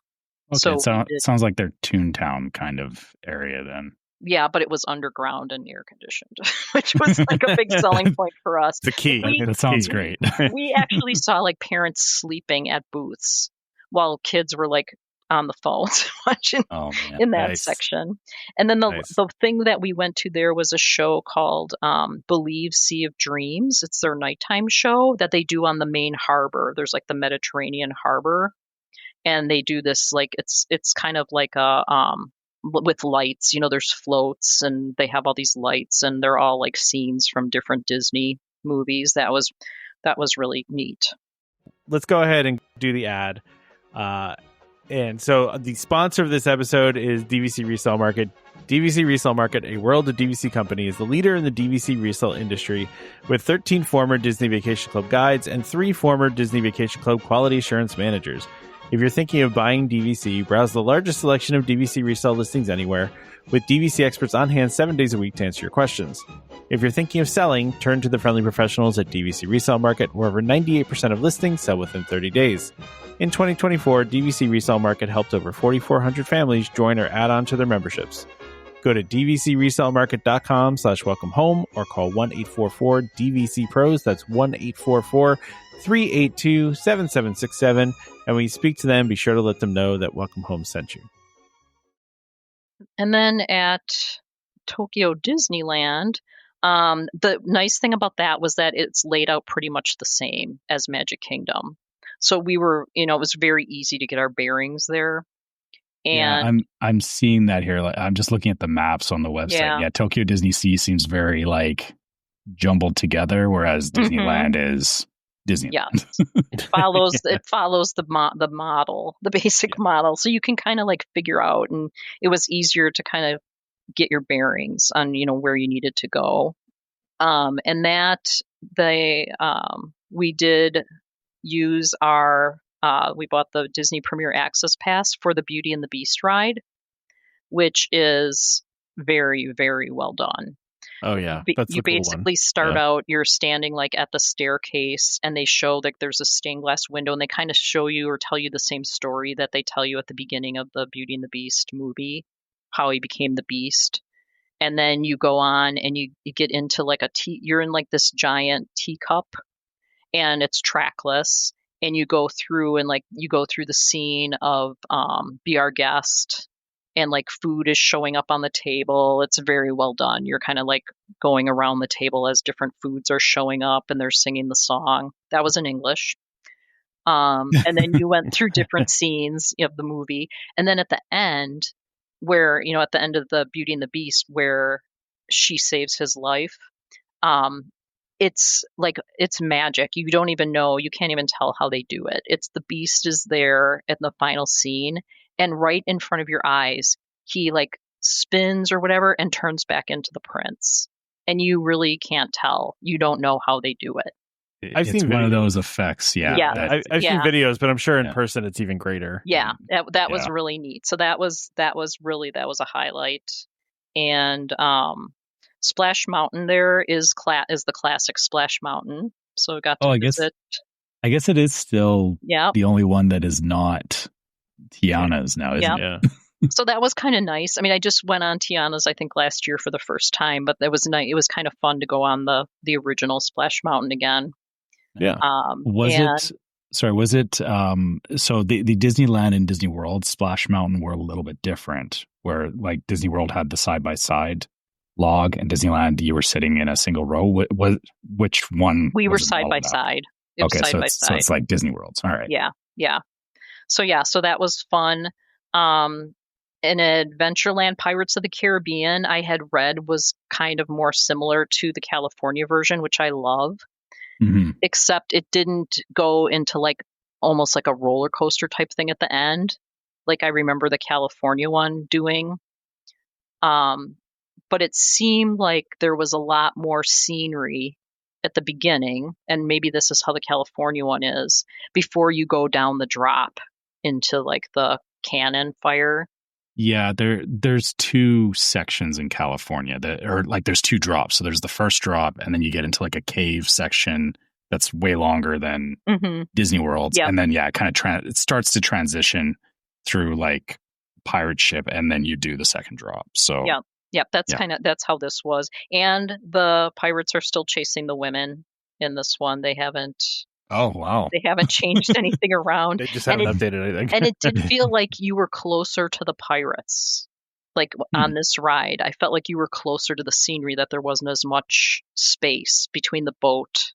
Okay, so it sounds like they're Toontown kind of area then. Yeah, but it was underground and air conditioned, which was like a big selling point for us. The key. That sounds great. We actually saw like parents sleeping at booths while kids were like on the phones watching in that section. And then the thing that we went to there was a show called Believe Sea of Dreams. It's their nighttime show that they do on the main harbor. There's like the Mediterranean harbor, and they do this like it's kind of like a with lights, there's floats, and they have all these lights, and they're all like scenes from different Disney movies. That was really neat. Let's go ahead and do the ad. And so the sponsor of this episode is DVC Resale Market. DVC Resale Market, a world of DVC company, is the leader in the DVC resale industry with 13 former Disney Vacation Club guides and 3 former Disney Vacation Club quality assurance managers. If you're thinking of buying DVC, browse the largest selection of DVC resale listings anywhere, with DVC experts on hand 7 days a week to answer your questions. If you're thinking of selling, turn to the friendly professionals at DVC Resale Market, where over 98% of listings sell within 30 days. In 2024, DVC Resale Market helped over 4,400 families join or add on to their memberships. Go to dvcresalemarket.com/welcome home or call 1-844-DVC-PROS. That's 1-844-382-7767. And when you speak to them, be sure to let them know that Welcome Home sent you. And then at Tokyo Disneyland, the nice thing about that was that it's laid out pretty much the same as Magic Kingdom. So we were, it was very easy to get our bearings there. And I'm seeing that here. Like, I'm just looking at the maps on the website. Yeah, Tokyo Disney Sea seems very like jumbled together, whereas Disneyland is Disneyland. Yeah, it follows the model, the basic model, so you can kind of like figure out, and it was easier to kind of get your bearings on where you needed to go. And that we did use our we bought the Disney Premier Access Pass for the Beauty and the Beast ride, which is very, very well done. Oh yeah, you basically start out, you're standing like at the staircase, and they show like there's a stained glass window, and they kind of show you or tell you the same story that they tell you at the beginning of the Beauty and the Beast movie, how he became the Beast. And then you go on and you get into like you're in like this giant teacup, and it's trackless, and you go through the scene of Be Our Guest, and like food is showing up on the table. It's very well done. You're kind of like going around the table as different foods are showing up and they're singing the song. That was in English. And then you went through different scenes of the movie. And then at the end, where, at the end of the Beauty and the Beast, where she saves his life, it's like, it's magic. You don't even know, you can't even tell how they do it. It's the Beast is there at the final scene, and right in front of your eyes, he like spins or whatever and turns back into the prince. And you really can't tell. You don't know how they do it. I've It's seen one of videos. those effects. Yeah. Yeah. I've seen videos, but I'm sure in Yeah. person it's even greater. Yeah, that was Yeah. really neat. So that was a highlight. And Splash Mountain there is the classic Splash Mountain. So I got to visit. I guess it is still Yeah. the only one that is not Tiana's now, isn't Yeah. it? So that was kind of nice. I mean, I just went on Tiana's, I think, last year for the first time, but it was nice. It was kind of fun to go on the original Splash Mountain again. Yeah. Was it so the Disneyland and Disney World Splash Mountain were a little bit different, where like Disney World had the side by side log, and Disneyland you were sitting in a single row. Which one? We were was it side by modeled side. Okay, side so by it's side. like Disney World's. All right. Yeah. So that was fun. In Adventureland Pirates of the Caribbean, I had read was kind of more similar to the California version, which I love. Mm-hmm. Except it didn't go into like almost like a roller coaster type thing at the end, like I remember the California one doing. But it seemed like there was a lot more scenery at the beginning, and maybe this is how the California one is, before you go down the drop into like the cannon fire. Yeah, there's two sections in California there's two drops. So there's the first drop, and then you get into like a cave section that's way longer than Disney World's. Yep. And then it kind of it starts to transition through like pirate ship, and then you do the second drop. So Yep, that's how this was. And the pirates are still chasing the women in this one. They haven't Oh, wow. They haven't changed anything around. They just haven't updated anything. And it did feel like you were closer to the pirates. Like on this ride, I felt like you were closer to the scenery, that there wasn't as much space between the boat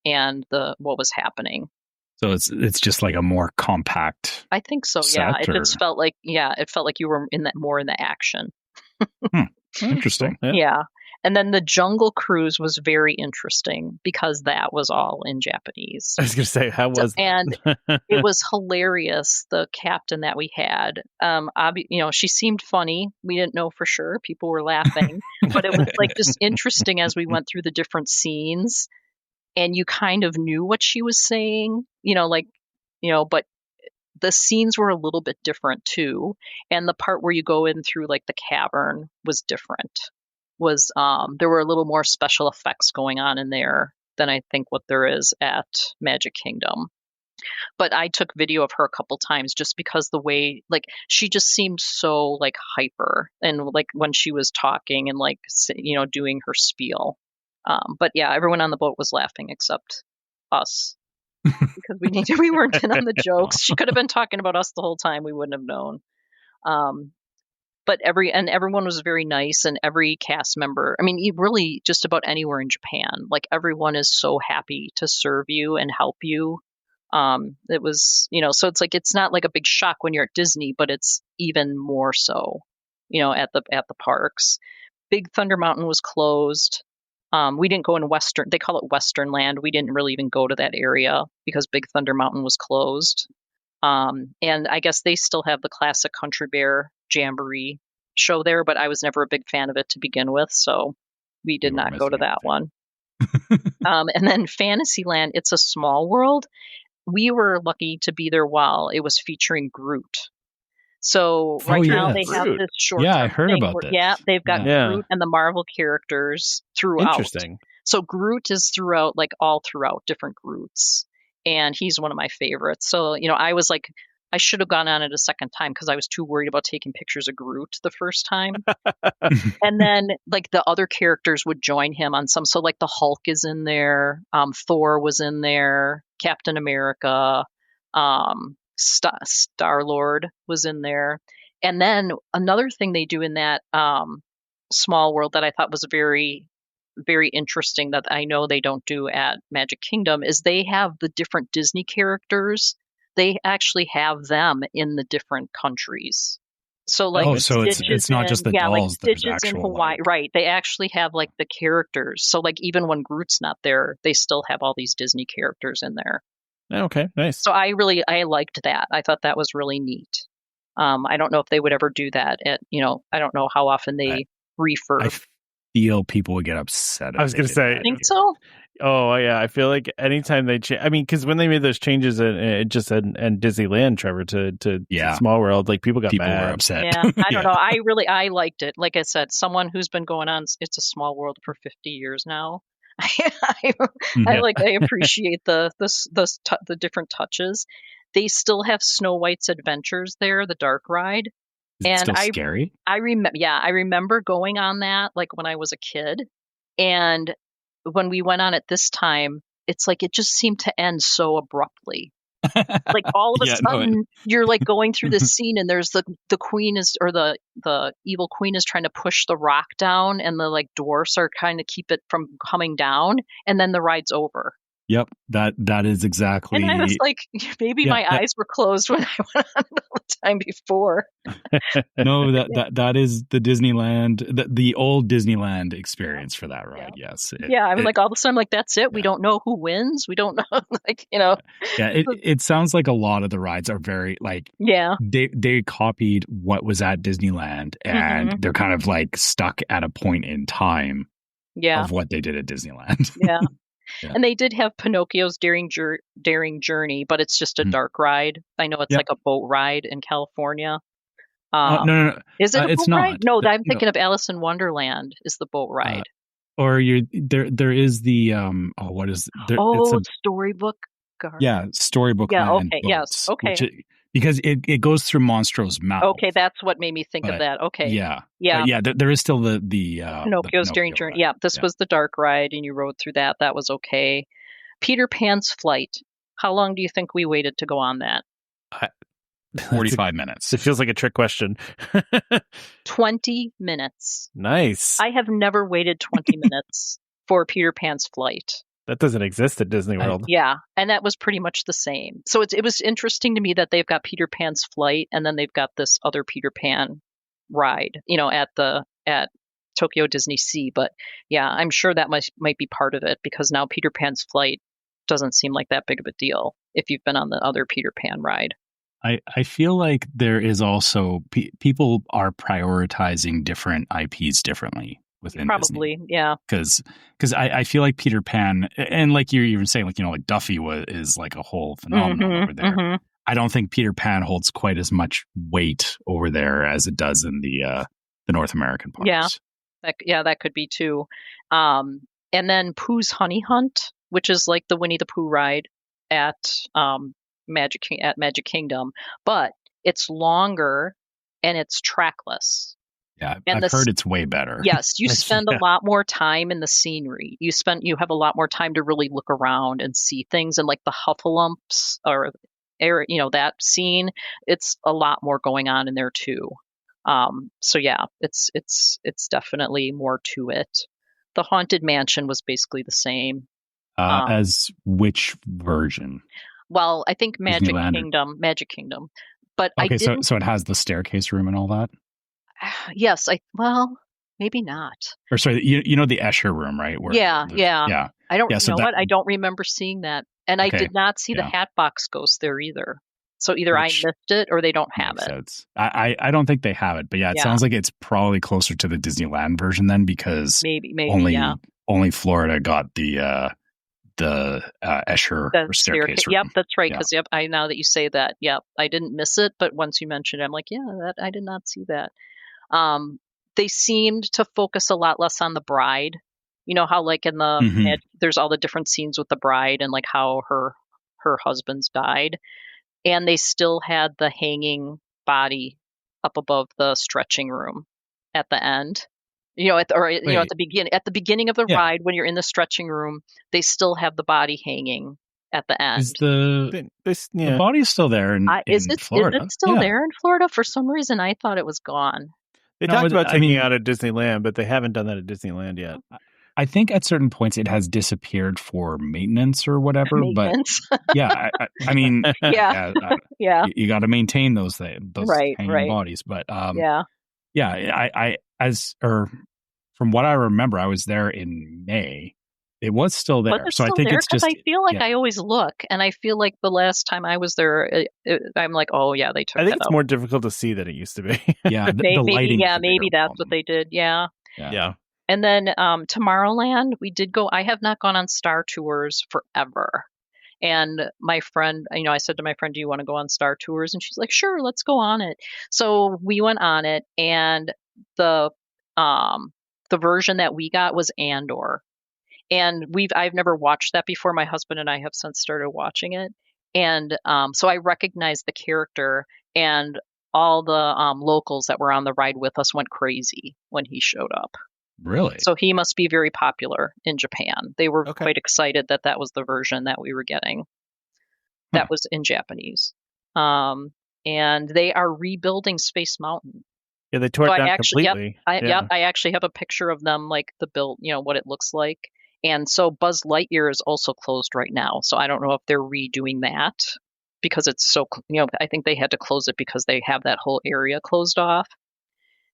and what was happening. So it's just like a more compact. I think so. Yeah, it just felt like you were more in the action. Interesting. Yeah. And then the Jungle Cruise was very interesting because that was all in Japanese. I was going to say, how was that? And it was hilarious, the captain that we had. She seemed funny. We didn't know for sure. People were laughing. But it was like just interesting as we went through the different scenes. And you kind of knew what she was saying, but the scenes were a little bit different too. And the part where you go in through like the cavern was different. There were a little more special effects going on in there than I think what there is at Magic Kingdom. But I took video of her a couple times just because the way, like, she just seemed so like hyper, and like when she was talking and like, doing her spiel. But yeah, everyone on the boat was laughing except us because we weren't in on the jokes. She could have been talking about us the whole time. We wouldn't have known. But everyone was very nice, and every cast member, I mean, really just about anywhere in Japan, like everyone is so happy to serve you and help you. It was, so it's like, it's not like a big shock when you're at Disney, but it's even more so, at the parks. Big Thunder Mountain was closed. We didn't go in they call it Western Land. We didn't really even go to that area because Big Thunder Mountain was closed. And I guess they still have the classic Country Bear Jamboree show there, but I was never a big fan of it to begin with, so we did not go to that one. And then Fantasyland, It's a Small World. We were lucky to be there while it was featuring Groot. So now they have this short. Yeah, I heard about this. Yeah, they've got Groot and the Marvel characters throughout. Interesting. So Groot is all throughout different Groots. And he's one of my favorites. So, I was like I should have gone on it a second time because I was too worried about taking pictures of Groot the first time. And then like the other characters would join him on some. So like the Hulk is in there, Thor was in there, Captain America, Star-Lord was in there. And then another thing they do in that small world that I thought was very, very interesting that I know they don't do at Magic Kingdom is they have the different Disney characters. They actually have them in the different countries. So like so it's not just the dolls. Like Stitches in Hawaii, right? They actually have like the characters. So like even when Groot's not there, they still have all these Disney characters in there. Okay, nice. So I liked that. I thought that was really neat. I don't know if they would ever do that at, I don't know how often they refurb. I feel people would get upset. I was going to say, think so. Oh yeah, I feel like anytime they change, I mean, because when they made those changes and Disneyland, Trevor, to Small World, like people mad. Were upset. Yeah, I don't know. I liked it. Like I said, someone who's been going on It's a Small World for 50 years now. I appreciate the different touches. They still have Snow White's Adventures there, the dark ride. Is it still scary? I remember going on that like when I was a kid, and when we went on it this time, it's like it just seemed to end so abruptly. Like all of a sudden, you're like going through this scene, and there's the queen the evil queen is trying to push the rock down, and the like dwarfs are trying to keep it from coming down, and then the ride's over. Yep, that is exactly. And I was like, maybe my eyes were closed when I went on the time before. No, that is the Disneyland, the old Disneyland experience for that ride. Yeah. Yes. Like all of a sudden, like that's it. Yeah. We don't know who wins. We don't know, Yeah, it sounds like a lot of the rides are very like. Yeah. They copied what was at Disneyland, and they're kind of like stuck at a point in time. Yeah. Of what they did at Disneyland. Yeah. Yeah. And they did have Pinocchio's Daring Journey, but it's just a dark ride. I know it's like a boat ride in California. No. Is it a boat ride? No, I'm thinking of Alice in Wonderland is the boat ride. Or there is the what is there? It's a Storybook Garden. Yeah, Storybook. Yeah. Land Okay. boats, Yes. Okay. Because it goes through Monstro's mouth. Okay, that's what made me think of that. Okay. Yeah. Yeah. There is still the Pinocchio's Daring Journey. Yeah, this was the dark ride, and you rode through that. That was okay. Peter Pan's Flight. How long do you think we waited to go on that? 45 minutes. It feels like a trick question. 20 minutes. Nice. I have never waited 20 minutes for Peter Pan's Flight. That doesn't exist at Disney World. Yeah, and that was pretty much the same. So it was interesting to me that they've got Peter Pan's Flight, and then they've got this other Peter Pan ride, at Tokyo Disney Sea. But yeah, I'm sure that might be part of it, because now Peter Pan's Flight doesn't seem like that big of a deal if you've been on the other Peter Pan ride. I feel like there is also people are prioritizing different IPs differently within probably Disney. Yeah, because I feel like Peter Pan, and like you're even saying, like Duffy is like a whole phenomenon over there. I don't think Peter Pan holds quite as much weight over there as it does in the North American parks. That could be too. And then Pooh's Honey Hunt, which is like the Winnie the Pooh ride at Magic Kingdom, but it's longer and it's trackless. Yeah, and I've heard it's way better. Yes, you spend a lot more time in the scenery. You have a lot more time to really look around and see things, and like the Huffalumps or that scene, it's a lot more going on in there too. So yeah, it's definitely more to it. The Haunted Mansion was basically the same. As which version? Well, I think Magic Kingdom. But okay, so it has the staircase room and all that. Yes, maybe not. Or sorry, the Escher room, right? Where yeah. I don't what I don't remember seeing that, and I did not see the Hatbox Ghost there either. So either I missed it or they don't have it. I don't think they have it, but it sounds like it's probably closer to the Disneyland version then, because maybe only Florida got the Escher or staircase room. Yep, that's right. Because I now that you say that, I didn't miss it, but once you mentioned it, I'm like, that I did not see that. They seemed to focus a lot less on the bride. You know how like in the there's all the different scenes with the bride and like how her husband's died. And they still had the hanging body up above the stretching room at the end. At the beginning of the ride, when you're in the stretching room, they still have the body hanging at the end. Is the body's still there in Florida? Is it still there in Florida? For some reason, I thought it was gone. They talked about taking it out at Disneyland, but they haven't done that at Disneyland yet. I think at certain points it has disappeared for maintenance or whatever. Maintenance. But yeah, I mean, yeah, you got to maintain those hanging bodies. But from what I remember, I was there in May. It was still there, so I think it's just. I feel like I always look, and I feel like the last time I was there, I'm like, oh yeah, they took. I think it's more difficult to see than it used to be. Yeah, the lighting. Yeah, maybe that's what they did. Yeah. And then Tomorrowland, we did go. I have not gone on Star Tours forever. And my friend, I said to my friend, do you want to go on Star Tours? And she's like, sure, let's go on it. So we went on it, and the version that we got was Andor. And I've never watched that before. My husband and I have since started watching it. And so I recognized the character, and all the locals that were on the ride with us went crazy when he showed up. Really? So he must be very popular in Japan. They were quite excited that was the version that we were getting. That was in Japanese. And they are rebuilding Space Mountain. Yeah, they tore it down completely. I actually have a picture of them, like the build, what it looks like. And so Buzz Lightyear is also closed right now. So I don't know if they're redoing that because it's so, I think they had to close it because they have that whole area closed off.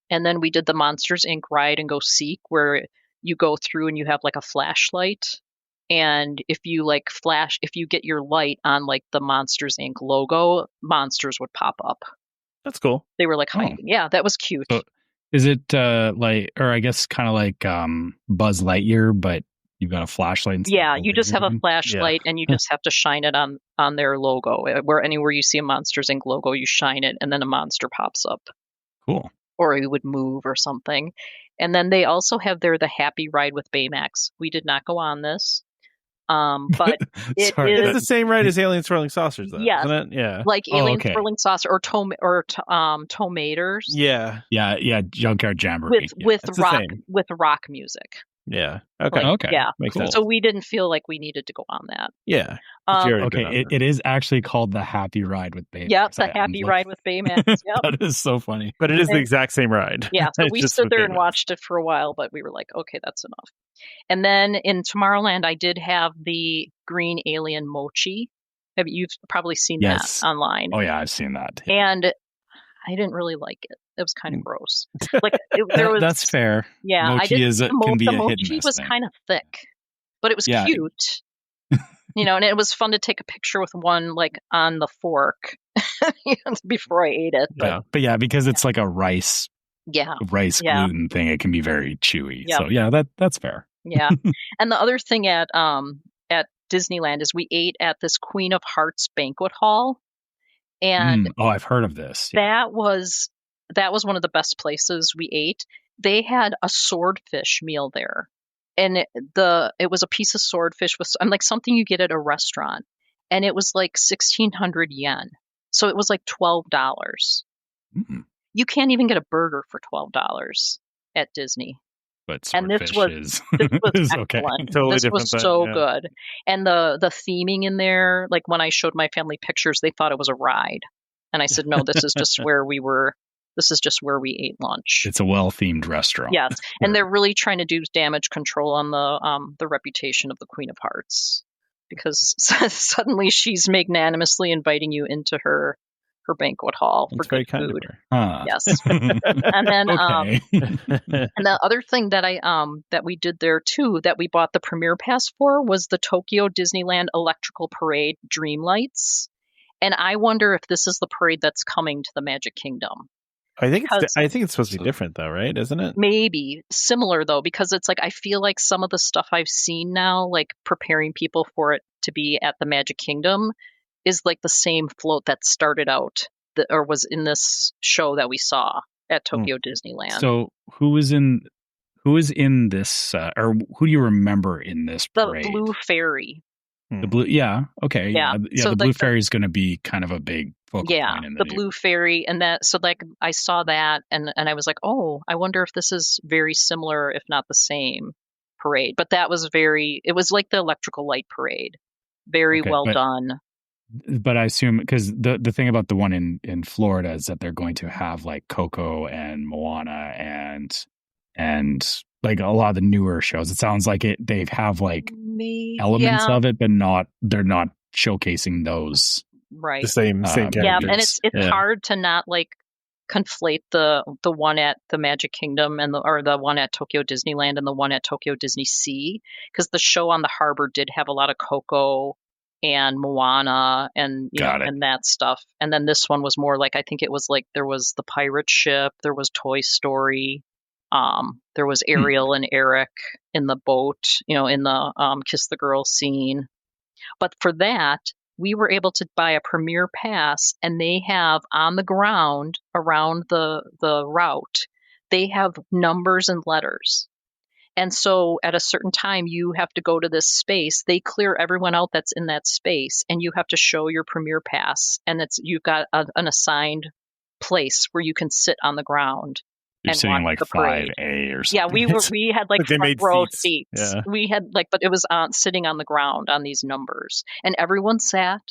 And then we did the Monsters, Inc. ride and go seek, where you go through and you have like a flashlight. And if you if you get your light on like the Monsters, Inc. logo, monsters would pop up. That's cool. They were like hiding. Yeah, that was cute. So is it or I guess kind of like Buzz Lightyear, but you've got a flashlight? Yeah, you just have a flashlight and you just have to shine it on their logo. Anywhere you see a Monsters, Inc. logo, you shine it and then a monster pops up. Cool. Or it would move or something. And then they also have the Happy Ride with Baymax. We did not go on this. But it's the same ride as Alien Swirling Saucers, though, yes, isn't it? Yeah. Like Alien Swirling Saucer or Tomaters. Yeah. Junkyard Jamboree. With rock music. Yeah. Okay. Yeah. Makes sense. So we didn't feel like we needed to go on that. Yeah. Okay. It is actually called the Happy Ride with Baymax. Yep, the Happy Ride with Baymax. Yep. That is so funny. But it is the exact same ride. Yeah. So we stood there and watched it for a while, but we were like, okay, that's enough. And then in Tomorrowland, I did have the green alien mochi. You've probably seen that online. Oh yeah, I've seen that. Yeah. And I didn't really like it. It was kind of gross. Like that's fair. Yeah, mochi can be a hit and miss. The mochi was kind of thick, but it was cute. And it was fun to take a picture with one like on the fork before I ate it. But, because it's like a rice gluten thing, it can be very chewy. Yeah. So that's fair. Yeah. And the other thing at Disneyland is we ate at this Queen of Hearts banquet hall. And I've heard of this. Yeah. That was one of the best places we ate. They had a swordfish meal there. And it was a piece of swordfish with like something you get at a restaurant. And it was like 1,600 yen. So it was like $12. Mm-hmm. You can't even get a burger for $12 at Disney. But swordfish this was excellent. Okay. Totally this was so good. And the theming in there, like when I showed my family pictures, they thought it was a ride. And I said, no, this is just where we were. This is just where we ate lunch. It's a well-themed restaurant. Yes. And they're really trying to do damage control on the reputation of the Queen of Hearts, because suddenly she's magnanimously inviting you into her banquet hall for good food. Yes. And then and the other thing that that we did there too, that we bought the Premier Pass for, was the Tokyo Disneyland Electrical Parade Dreamlights. And I wonder if this is the parade that's coming to the Magic Kingdom. I think it's supposed to be different though, right? Isn't it? Maybe similar though, because it's like I feel like some of the stuff I've seen now, like preparing people for it to be at the Magic Kingdom, is like the same float that started out or was in this show that we saw at Tokyo Disneyland. So who is in this, or who do you remember in this parade? The Blue Fairy. The blue, okay, Yeah. So the blue fairy is going to be kind of a big focal point in the blue fairy, and that. So like I saw that, and I was like, oh, I wonder if this is very similar, if not the same parade. But that was it was like the electrical light parade, very well done. But I assume, because the thing about the one in Florida is that they're going to have like Coco and Moana and like a lot of the newer shows. It sounds like they have like elements of it, but they're not showcasing those. Right. The same characters. Yeah, and it's hard to not like conflate the one at the Magic Kingdom or the one at Tokyo Disneyland and the one at Tokyo Disney Sea, because the show on the harbor did have a lot of Coco and Moana and and that stuff. And then this one was more like, I think it was like there was the pirate ship, there was Toy Story, there was Ariel and Eric in the boat, in the Kiss the Girl scene. But for that, we were able to buy a premier pass, and they have on the ground around the route, they have numbers and letters. And so at a certain time, you have to go to this space. They clear everyone out that's in that space, and you have to show your premier pass. And you've got an assigned place where you can sit on the ground. You're sitting in like 5A or something. Yeah, we had like front row seats. Yeah. We had but it was sitting on the ground on these numbers, and everyone sat.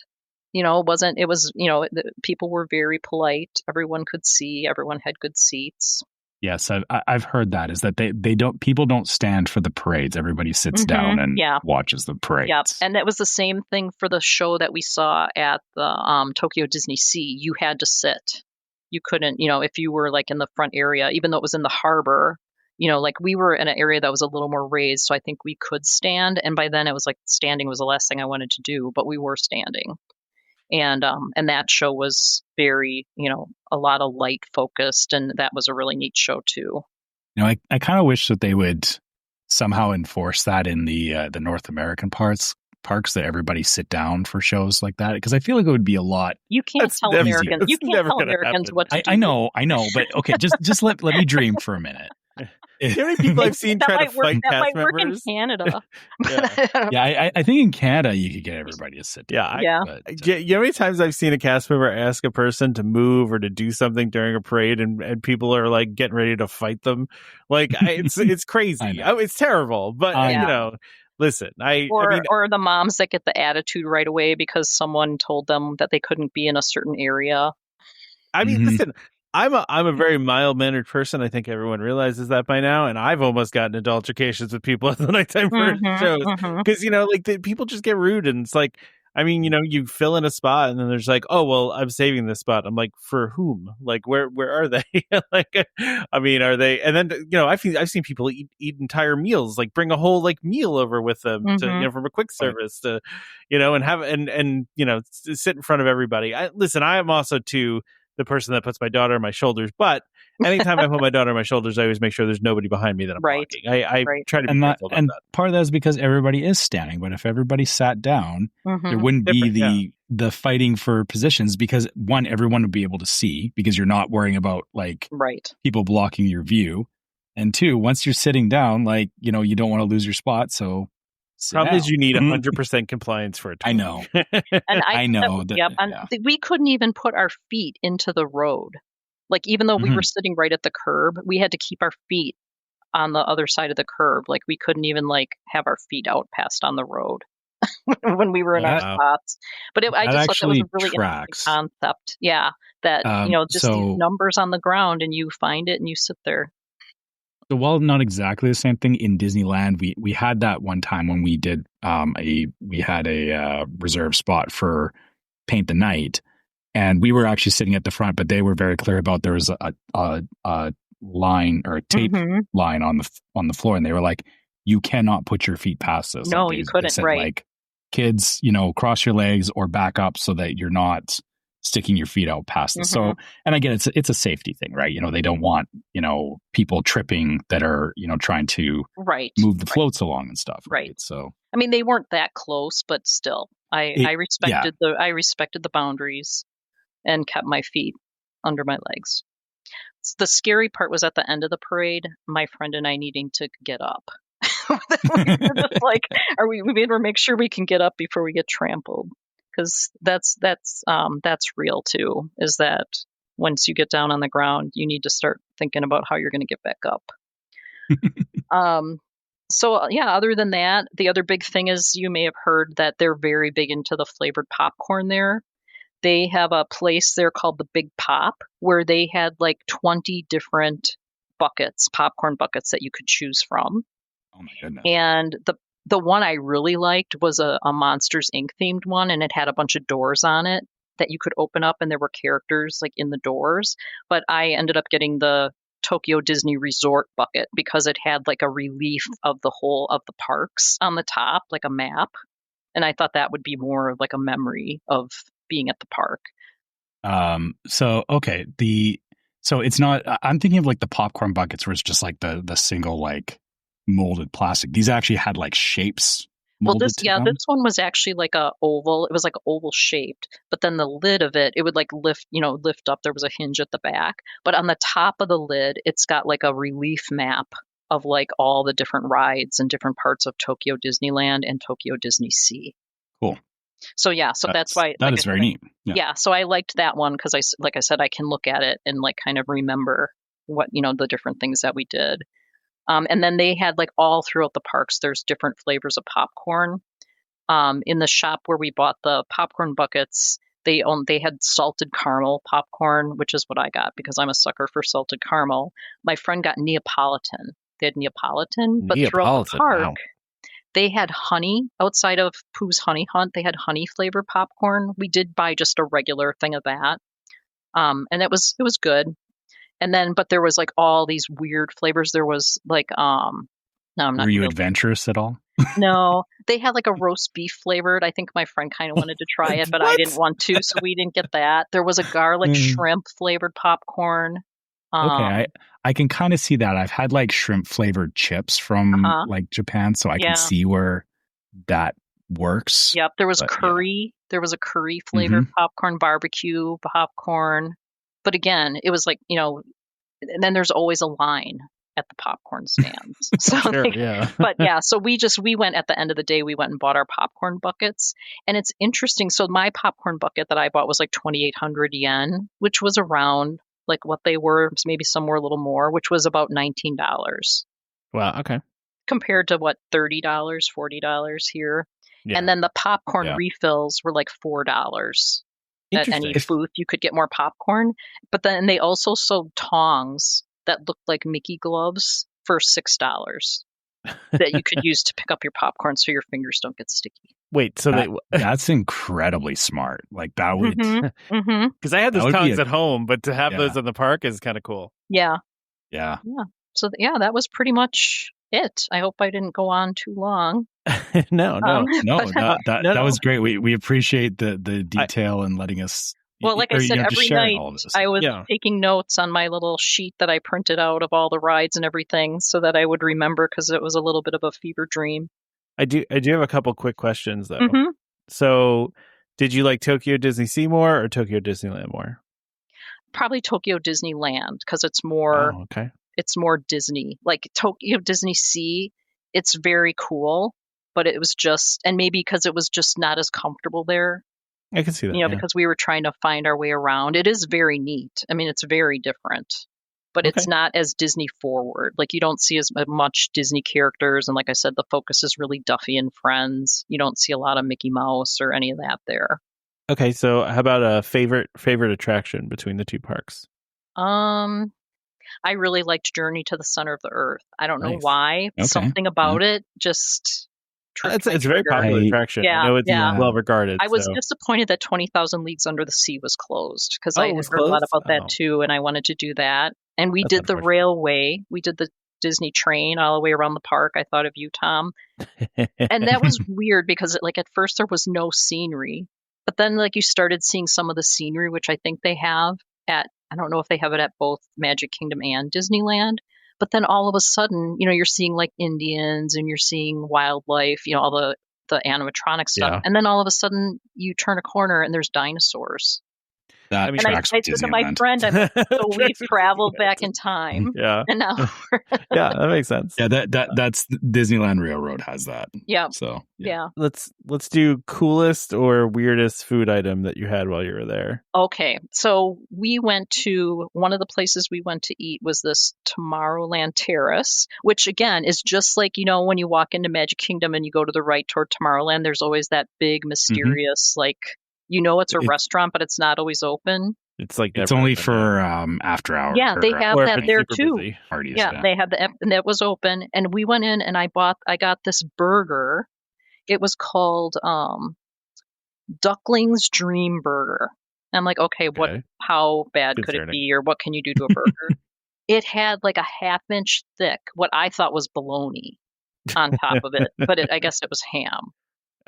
People were very polite. Everyone could see. Everyone had good seats. Yes, I've heard that, is that people don't stand for the parades. Everybody sits down and watches the parades. Yep, and that was the same thing for the show that we saw at the Tokyo Disney Sea. You had to sit. You couldn't, if you were like in the front area, even though it was in the harbor, like we were in an area that was a little more raised, so I think we could stand. And by then it was like standing was the last thing I wanted to do, but we were standing. And that show was very, a lot of light focused, and that was a really neat show too. I kind of wish that they would somehow enforce that in the North American parks, that everybody sit down for shows like that, because I feel like it would be a lot. You can't tell Americans. You can't tell Americans what to do. I know, but okay, just let me dream for a minute. How many people I've seen try to fight cast members? Work in Canada. I think in Canada you could get everybody to sit down. You know how many times I've seen a cast member ask a person to move or to do something during a parade, and people are like getting ready to fight them. Like it's crazy. It's terrible, but listen, or the moms that get the attitude right away because someone told them that they couldn't be in a certain area. I mean, listen, I'm a very mild-mannered person. I think everyone realizes that by now, and I've almost gotten into altercations with people at the nighttime shows because people just get rude, and it's like, I mean, you fill in a spot, and then there's like, oh well, I'm saving this spot. I'm like, for whom? Like, where are they? Like, I mean, are they? And then I've seen people eat entire meals, like bring a whole like meal over with them to from a quick service to, and have and sit in front of everybody. Listen, I am also too the person that puts my daughter on my shoulders, but anytime I put my daughter on my shoulders, I always make sure there's nobody behind me that I'm blocking. I try to be careful about that. Part of that is because everybody is standing, but if everybody sat down, there wouldn't be the fighting for positions, because one, everyone would be able to see, because you're not worrying about like people blocking your view, and two, once you're sitting down, like you don't want to lose your spot, so problem is you need 100% compliance for it. I know. And I know. We couldn't even put our feet into the road. Like, even though we were sitting right at the curb, we had to keep our feet on the other side of the curb. Like, we couldn't even like have our feet out past on the road when we were in our spots. But I just thought that was a really interesting concept. Yeah. That, just these numbers on the ground, and you find it and you sit there. So while not exactly the same thing in Disneyland, we had that one time when we did we had a reserved spot for Paint the Night, and we were actually sitting at the front, but they were very clear about there was a line or a tape line on the floor, and they were like, you cannot put your feet past this. No, like you couldn't. Said, like, kids, cross your legs or back up so that you're not sticking your feet out past this. So, and again, it's a safety thing, right? They don't want, people tripping that are, trying to move the floats along and stuff. Right. So, I mean, they weren't that close, but still, I respected the boundaries and kept my feet under my legs. The scary part was at the end of the parade, my friend and I needing to get up. We were just like, we better make sure we can get up before we get trampled, because that's real too. Is that once you get down on the ground, you need to start thinking about how you're going to get back up. So yeah, other than that, the other big thing is you may have heard that they're very big into the flavored popcorn there. They have a place there called the Big Pop, where they had like 20 different buckets, popcorn buckets that you could choose from. Oh my goodness. And the one I really liked was a Monsters Inc. themed one, and it had a bunch of doors on it that you could open up, and there were characters like in the doors. But I ended up getting the Tokyo Disney Resort bucket because it had like a relief of the whole of the parks on the top, like a map. And I thought that would be more of like a memory of being at the park. So it's not, I'm thinking of like the popcorn buckets where it's just like the single like molded plastic. These actually had like shapes. Well, this one was actually like a oval. It was like oval shaped, but then the lid of it, it would like lift up. There was a hinge at the back, but on the top of the lid, it's got like a relief map of like all the different rides and different parts of Tokyo Disneyland and Tokyo Disney Sea. Cool. So yeah, that's why that is very neat. Yeah, so I liked that one because like I said, I can look at it and like kind of remember what the different things that we did. And then they had like all throughout the parks, there's different flavors of popcorn. In the shop where we bought the popcorn buckets, they had salted caramel popcorn, which is what I got because I'm a sucker for salted caramel. My friend got Neapolitan. They had Neapolitan, but throughout the park, wow. They had honey outside of Pooh's Honey Hunt. They had honey flavored popcorn. We did buy just a regular thing of that. And it was good. And then, but there was like all these weird flavors. There was like, no, I'm not. Were you adventurous at all? No, they had like a roast beef flavored. I think my friend kind of wanted to try it, but I didn't want to, so we didn't get that. There was a garlic shrimp flavored popcorn. Okay, I can kind of see that. I've had like shrimp flavored chips from like Japan, so I can see where that works. Yep, there was curry. Yeah. There was a curry flavored popcorn, barbecue popcorn. But again, it was like, and then there's always a line at the popcorn stands. So sure, yeah. But yeah, so we went at the end of the day, we went and bought our popcorn buckets. And it's interesting. So my popcorn bucket that I bought was like 2,800 yen, which was around like what they were, maybe somewhere a little more, which was about $19. Wow, okay. Compared to what, $30, $40 here. Yeah. And then the popcorn refills were like $4. At any booth, you could get more popcorn. But then they also sold tongs that looked like Mickey gloves for $6 that you could use to pick up your popcorn so your fingers don't get sticky. Wait, so that's incredibly smart. Like that would, because I had those tongs at home, but to have those in the park is kind of cool. Yeah. Yeah. So that was pretty much it. I hope I didn't go on too long. No, that was great. We appreciate the detail and letting us. Well, like I said, every night I was taking notes on my little sheet that I printed out of all the rides and everything, so that I would remember because it was a little bit of a fever dream. I do have a couple quick questions though. So, did you like Tokyo Disney Sea more or Tokyo Disneyland more? Probably Tokyo Disneyland because it's more. Oh, okay. It's more Disney. Like Tokyo Disney Sea, it's very cool. But it was just, and maybe because it was just not as comfortable there. I can see that. Because we were trying to find our way around. It is very neat. I mean, it's very different, but it's not as Disney forward. Like you don't see as much Disney characters. And like I said, the focus is really Duffy and Friends. You don't see a lot of Mickey Mouse or any of that there. Okay. So how about a favorite attraction between the two parks? I really liked Journey to the Center of the Earth. I don't know why. Okay. Something about it just... It's a very popular attraction. I know it's well regarded. I was disappointed that 20,000 Leagues Under the Sea was closed because I heard a lot about that too, and I wanted to do that. And we did the railway. We did the Disney train all the way around the park. I thought of you, Tom. And that was weird because at first there was no scenery, but then you started seeing some of the scenery, which I think they have at, I don't know if they have it at both Magic Kingdom and Disneyland. But then all of a sudden, you're seeing Indians and you're seeing wildlife, all the animatronic stuff. Yeah. And then all of a sudden you turn a corner and there's dinosaurs. That I mean, And I, tracks I with said to my Disneyland. friend, I'm like, so we've Tracks with traveled Disneyland. back in time. Yeah. And now Yeah, that makes sense. Yeah, that's Disneyland Railroad has that. yeah. So Yeah. Let's do coolest or weirdest food item that you had while you were there. Okay. So we went to one of the places we went to eat was this Tomorrowland Terrace, which again is just like, when you walk into Magic Kingdom and you go to the right toward Tomorrowland, there's always that big mysterious, like, it's a restaurant, but it's not always open. It's like it's never only open, for after hours. Yeah, they have or if that it's there super too. busy. Parties. Yeah, they have and that was open, and we went in and I got this burger. It was called Duckling's Dream Burger. I'm like, okay, Okay. how bad could it Concerning. be, or what can you do to a burger? It had like a half-inch thick, what I thought was bologna on top of it, but I guess it was ham.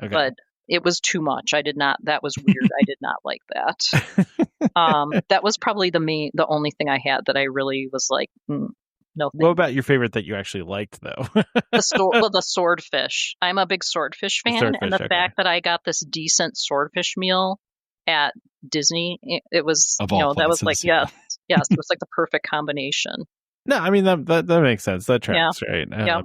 Okay. But it was too much. That was weird. I did not like that. That was probably the only thing I had that I really was like, no. What about your favorite that you actually liked, though? The swordfish. I'm a big swordfish fan, and the fact that I got this decent swordfish meal at Disney, it was, Of all that was places, like, yes, it was like the perfect combination. No, I mean that makes sense. That tracks, right? Yeah.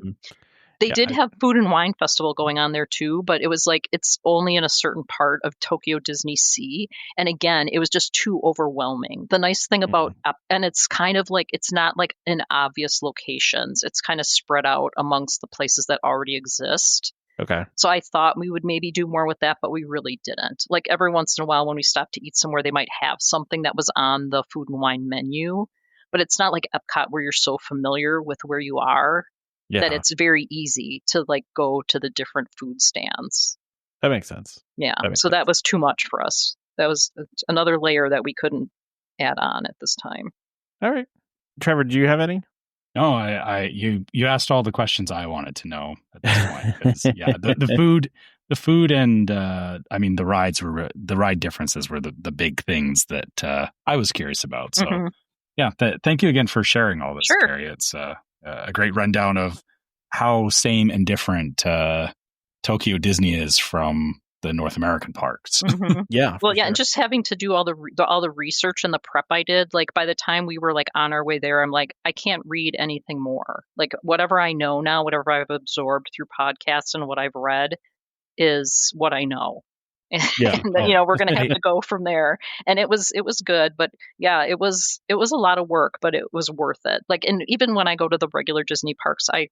They did have Food and Wine Festival going on there too, but it was like it's only in a certain part of Tokyo Disney Sea. And again, it was just too overwhelming. The nice thing about, and it's kind of like, it's not like in obvious locations. It's kind of spread out amongst the places that already exist. Okay. So I thought we would maybe do more with that, but we really didn't. Like every once in a while when we stopped to eat somewhere, they might have something that was on the Food and Wine menu, but it's not like Epcot where you're so familiar with where you are. Yeah. That it's very easy to like go to the different food stands. That makes sense. Yeah. That was too much for us. That was another layer that we couldn't add on at this time. All right. Trevor, do you have any? No, you asked all the questions I wanted to know at this point. 'Cause, yeah, the food and I mean the ride differences were the big things that I was curious about. So yeah, thank you again for sharing all this, Sure. Carrie. It's a great rundown of how same and different Tokyo Disney is from the North American parks. Yeah. Well, yeah, and just having to do all the research and the prep I did, like by the time we were like on our way there, I'm like, I can't read anything more. Like whatever I know now, whatever I've absorbed through podcasts and what I've read is what I know. Yeah. And we're going to have to go from there. And it was good, but yeah, it was a lot of work, but it was worth it. Like, and even when I go to the regular Disney parks, I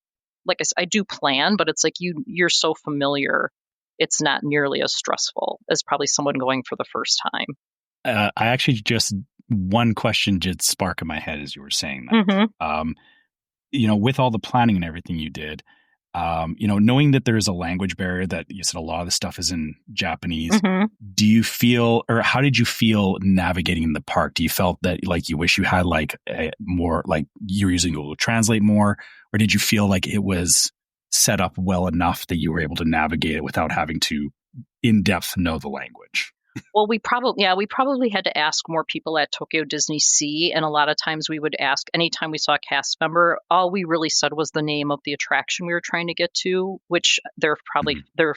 do plan, but it's like you're so familiar. It's not nearly as stressful as probably someone going for the first time. I actually just one question did spark in my head as you were saying that. With all the planning and everything you did, knowing that there is a language barrier, that you said a lot of the stuff is in Japanese, do you feel, or how did you feel navigating the park? Do you felt that like you wish you had like more, like you were using Google Translate more, or did you feel like it was set up well enough that you were able to navigate it without having to in depth know the language? Well, we probably had to ask more people at Tokyo Disney Sea, and a lot of times we would ask anytime we saw a cast member. All we really said was the name of the attraction we were trying to get to, which they're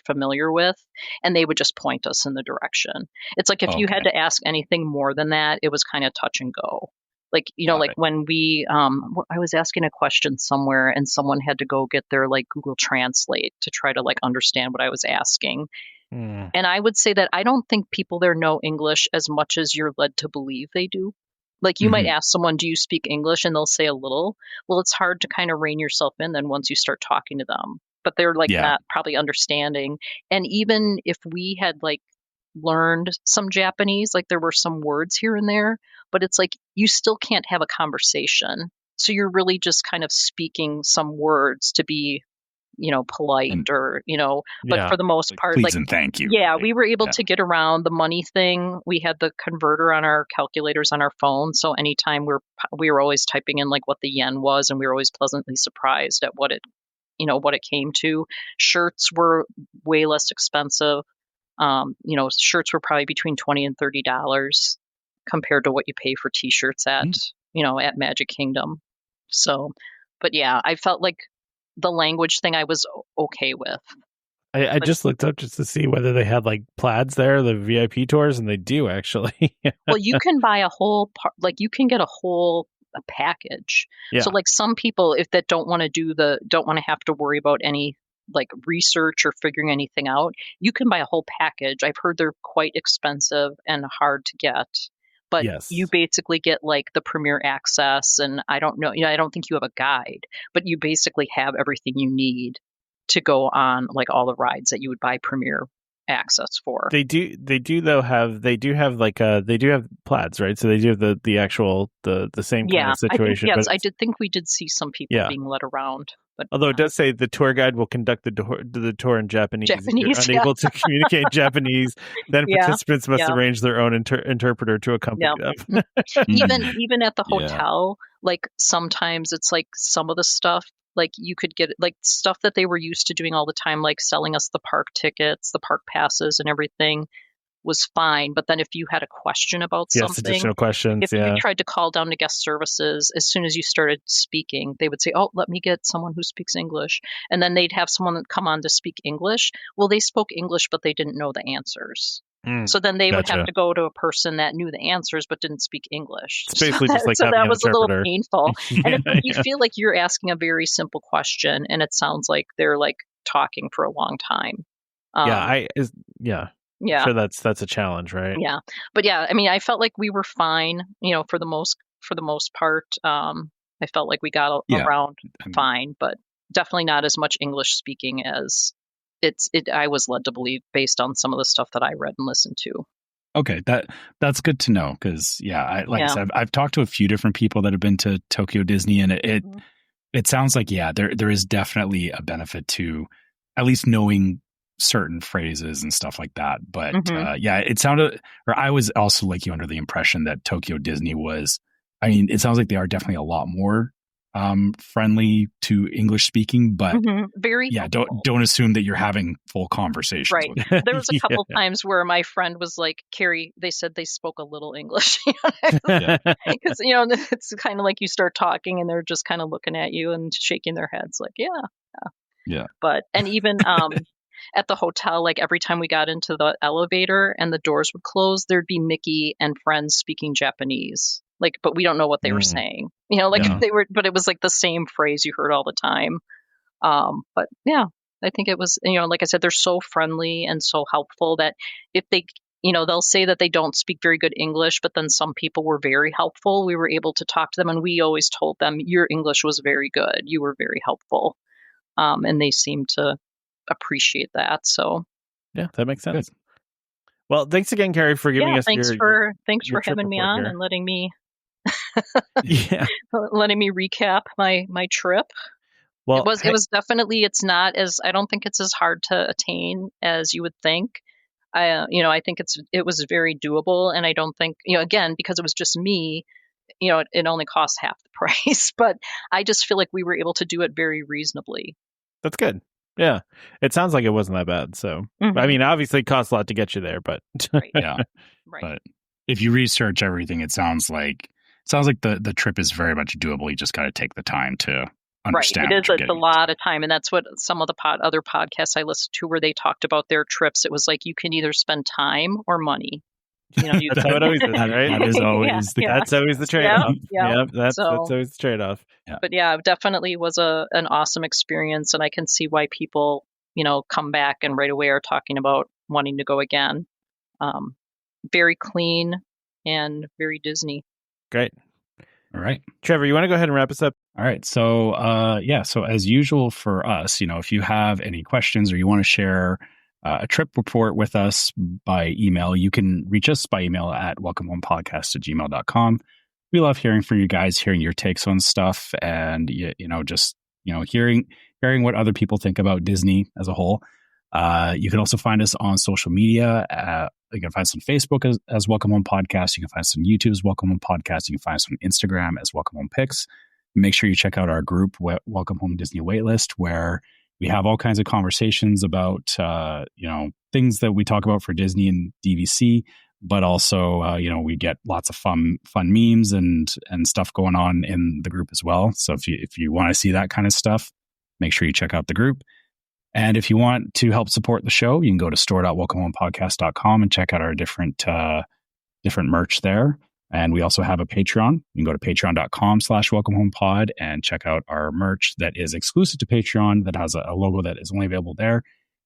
familiar with, and they would just point us in the direction. It's like if you had to ask anything more than that, it was kind of touch and go. Like when we I was asking a question somewhere, and someone had to go get their like Google Translate to try to like understand what I was asking. And I would say that I don't think people there know English as much as you're led to believe they do. Like you might ask someone, do you speak English? And they'll say a little. Well, it's hard to kind of rein yourself in then once you start talking to them. But they're like not probably understanding. And even if we had like learned some Japanese, like there were some words here and there, but it's like you still can't have a conversation. So you're really just kind of speaking some words to be polite but for the most part, please and thank you. Yeah, we were able to get around the money thing. We had the converter on our calculators on our phone. So anytime we were always typing in like what the yen was, and we were always pleasantly surprised at what it came to. Shirts were way less expensive. Shirts were probably between $20 and $30 compared to what you pay for t-shirts at Magic Kingdom. So, but yeah, I felt like the language thing I was okay with. I just looked up just to see whether they had like plaids there, the VIP tours, and they do actually. Well, you can buy a whole you can get a package. Yeah. So like some people, if that don't want to have to worry about any like research or figuring anything out, you can buy a whole package. I've heard they're quite expensive and hard to get, but you basically get like the premier access, and I don't know, I don't think you have a guide, but you basically have everything you need to go on like all the rides that you would buy premier access for. They do have plaids, right? So they do have the actual the same kind of situation. I did think we did see some people being led around. But although it does say the tour guide will conduct the tour in Japanese. If you're unable to communicate Japanese, then participants must arrange their own interpreter to accompany them. even at the hotel, like sometimes it's like some of the stuff, like you could get like stuff that they were used to doing all the time, like selling us the park tickets, the park passes and everything was fine. But then if you had a question about something, additional questions, if you tried to call down to guest services, as soon as you started speaking, they would say, oh, let me get someone who speaks English. And then they'd have someone come on to speak English. Well, they spoke English, but they didn't know the answers. So then they would have to go to a person that knew the answers but didn't speak English. It's basically just like that was interpreter. A little painful. And if you feel like you're asking a very simple question and it sounds like they're like talking for a long time. Yeah, sure, that's a challenge, right? Yeah, but I mean, I felt like we were fine, for the most part. I felt like we got around fine, but definitely not as much English speaking as I was led to believe based on some of the stuff that I read and listened to. Okay, that's good to know because I said, I've talked to a few different people that have been to Tokyo Disney, and it sounds like there is definitely a benefit to at least knowing certain phrases and stuff like that. But it sounded, or I was also like you under the impression that Tokyo Disney was, I mean, it sounds like they are definitely a lot more friendly to English speaking, but very helpful. don't assume that you're having full conversations. Right. There was a couple times where my friend was like, Carrie, they said they spoke a little English. Because, it's kind of like you start talking and they're just kind of looking at you and shaking their heads like, yeah. But, and even at the hotel, like every time we got into the elevator and the doors would close, there'd be Mickey and friends speaking Japanese. Like, but we don't know what they were saying, they were, but it was like the same phrase you heard all the time. But I think it was, like I said, they're so friendly and so helpful that if they, they'll say that they don't speak very good English, but then some people were very helpful. We were able to talk to them and we always told them, your English was very good. You were very helpful. And they seemed to appreciate that. So yeah, that makes sense. Good. Well, thanks again, Carrie, for giving us thanks for having me on and letting me letting me recap my trip. Well, it was definitely, I don't think it's as hard to attain as you would think. I think it was very doable, and I don't think, again, because it was just me, it only cost half the price, but I just feel like we were able to do it very reasonably. That's good. Yeah. It sounds like it wasn't that bad. So, I mean, obviously it costs a lot to get you there, but right. Right. But if you research everything, it sounds like the trip is very much doable. You just got to take the time to understand. Right. It is a lot of time. And that's what some of the other podcasts I listened to where they talked about their trips. It was like, you can either spend time or money. That's how it always is, right? That is always that's always the trade-off. Yeah. That's always the trade-off. Yeah. But it definitely was an awesome experience, and I can see why people, come back and right away are talking about wanting to go again. Very clean and very Disney. Great. All right. Trevor, you want to go ahead and wrap us up? All right. So, so as usual for us, if you have any questions or you want to share a trip report with us by email, you can reach us by email at welcomehomepodcast@gmail.com. We love hearing from you guys, hearing your takes on stuff, and hearing what other people think about Disney as a whole. You can also find us on social media. You can find us on Facebook as Welcome Home Podcast. You can find us on YouTube as Welcome Home Podcast. You can find us on Instagram as Welcome Home Pics. Make sure you check out our group, Welcome Home Disney Waitlist, where we have all kinds of conversations about, things that we talk about for Disney and DVC, but also, we get lots of fun memes and stuff going on in the group as well. So if you want to see that kind of stuff, make sure you check out the group. And if you want to help support the show, you can go to store.welcomehomepodcast.com and check out our different merch there. And we also have a Patreon. You can go to patreon.com/welcomehomepod and check out our merch that is exclusive to Patreon, that has a logo that is only available there.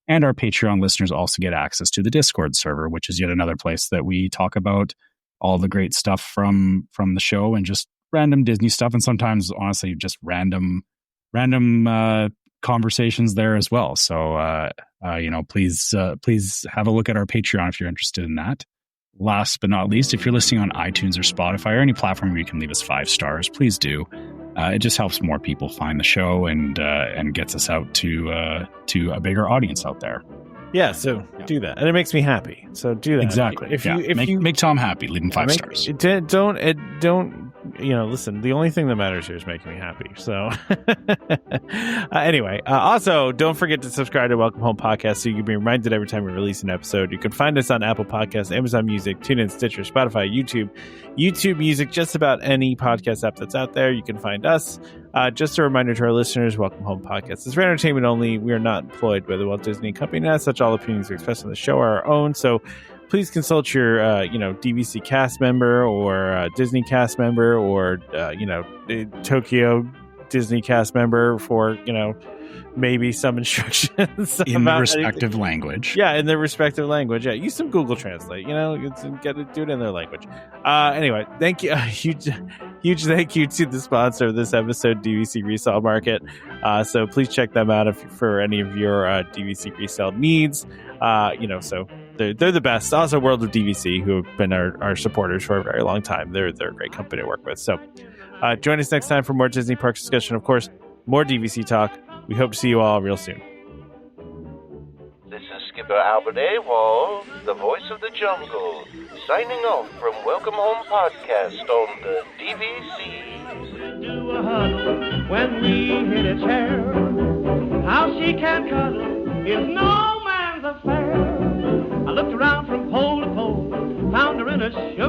And our Patreon listeners also get access to the Discord server, which is yet another place that we talk about all the great stuff from the show and just random Disney stuff. And sometimes, honestly, just random conversations there as well. So, please have a look at our Patreon if you're interested in that. Last but not least, if you're listening on iTunes or Spotify or any platform where you can leave us 5 stars, please do. It just helps more people find the show and gets us out to a bigger audience out there. Yeah, so do that, and it makes me happy. So do that exactly. If you make Tom happy, leave him 5 stars. Don't. Listen. The only thing that matters here is making me happy. So anyway, also don't forget to subscribe to Welcome Home Podcast so you can be reminded every time we release an episode. You can find us on Apple Podcasts, Amazon Music, TuneIn, Stitcher, Spotify, YouTube Music, just about any podcast app that's out there. You can find us. Just a reminder to our listeners, Welcome Home Podcast is for entertainment only. We are not employed by the Walt Disney Company, and as such, all opinions expressed on the show are our own. So please consult your, DVC cast member or Disney cast member or, Tokyo Disney cast member for, maybe some instructions in the respective language. Yeah, in their respective language. Yeah, use some Google Translate. Do it in their language. Anyway, thank you. Huge thank you to the sponsor of this episode, DVC Resale Market. So please check them out for any of your DVC resale needs. So they're the best. Also, World of DVC, who have been our supporters for a very long time. They're a great company to work with. So join us next time for more Disney Parks discussion. Of course, more DVC talk. We hope to see you all real soon. This is Skipper Albert Awol, the voice of the jungle, signing off from Welcome Home Podcast on the DVC. Do a huddle when we hit its hair. How she can cuddle is no man's affair. I looked around from pole to pole, found her in a show.